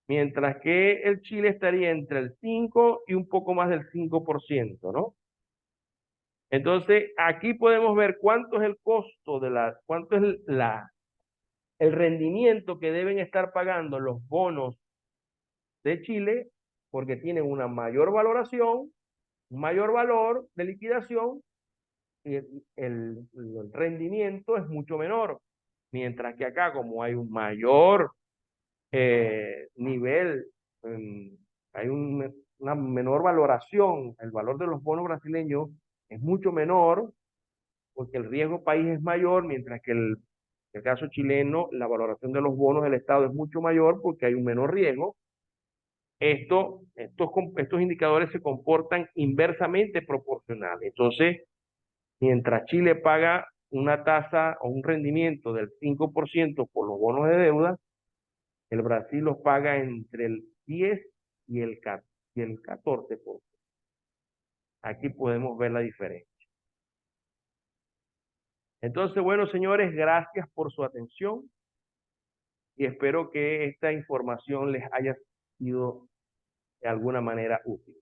mientras que el Chile estaría entre el 5 y un poco más del 5%, ¿no? Entonces, aquí podemos ver cuánto es el costo cuánto es el rendimiento que deben estar pagando los bonos de Chile, porque tienen una mayor valoración, un mayor valor de liquidación, y el rendimiento es mucho menor. Mientras que acá, como hay un mayor nivel, hay una menor valoración, el valor de los bonos brasileños es mucho menor, porque el riesgo país es mayor, mientras que en el caso chileno, la valoración de los bonos del Estado es mucho mayor porque hay un menor riesgo. Estos indicadores se comportan inversamente proporcional. Entonces, mientras Chile paga una tasa o un rendimiento del 5% por los bonos de deuda, el Brasil los paga entre el 10 y el 14%. Aquí podemos ver la diferencia. Entonces, bueno, señores, gracias por su atención y espero que esta información les haya sido de alguna manera útil.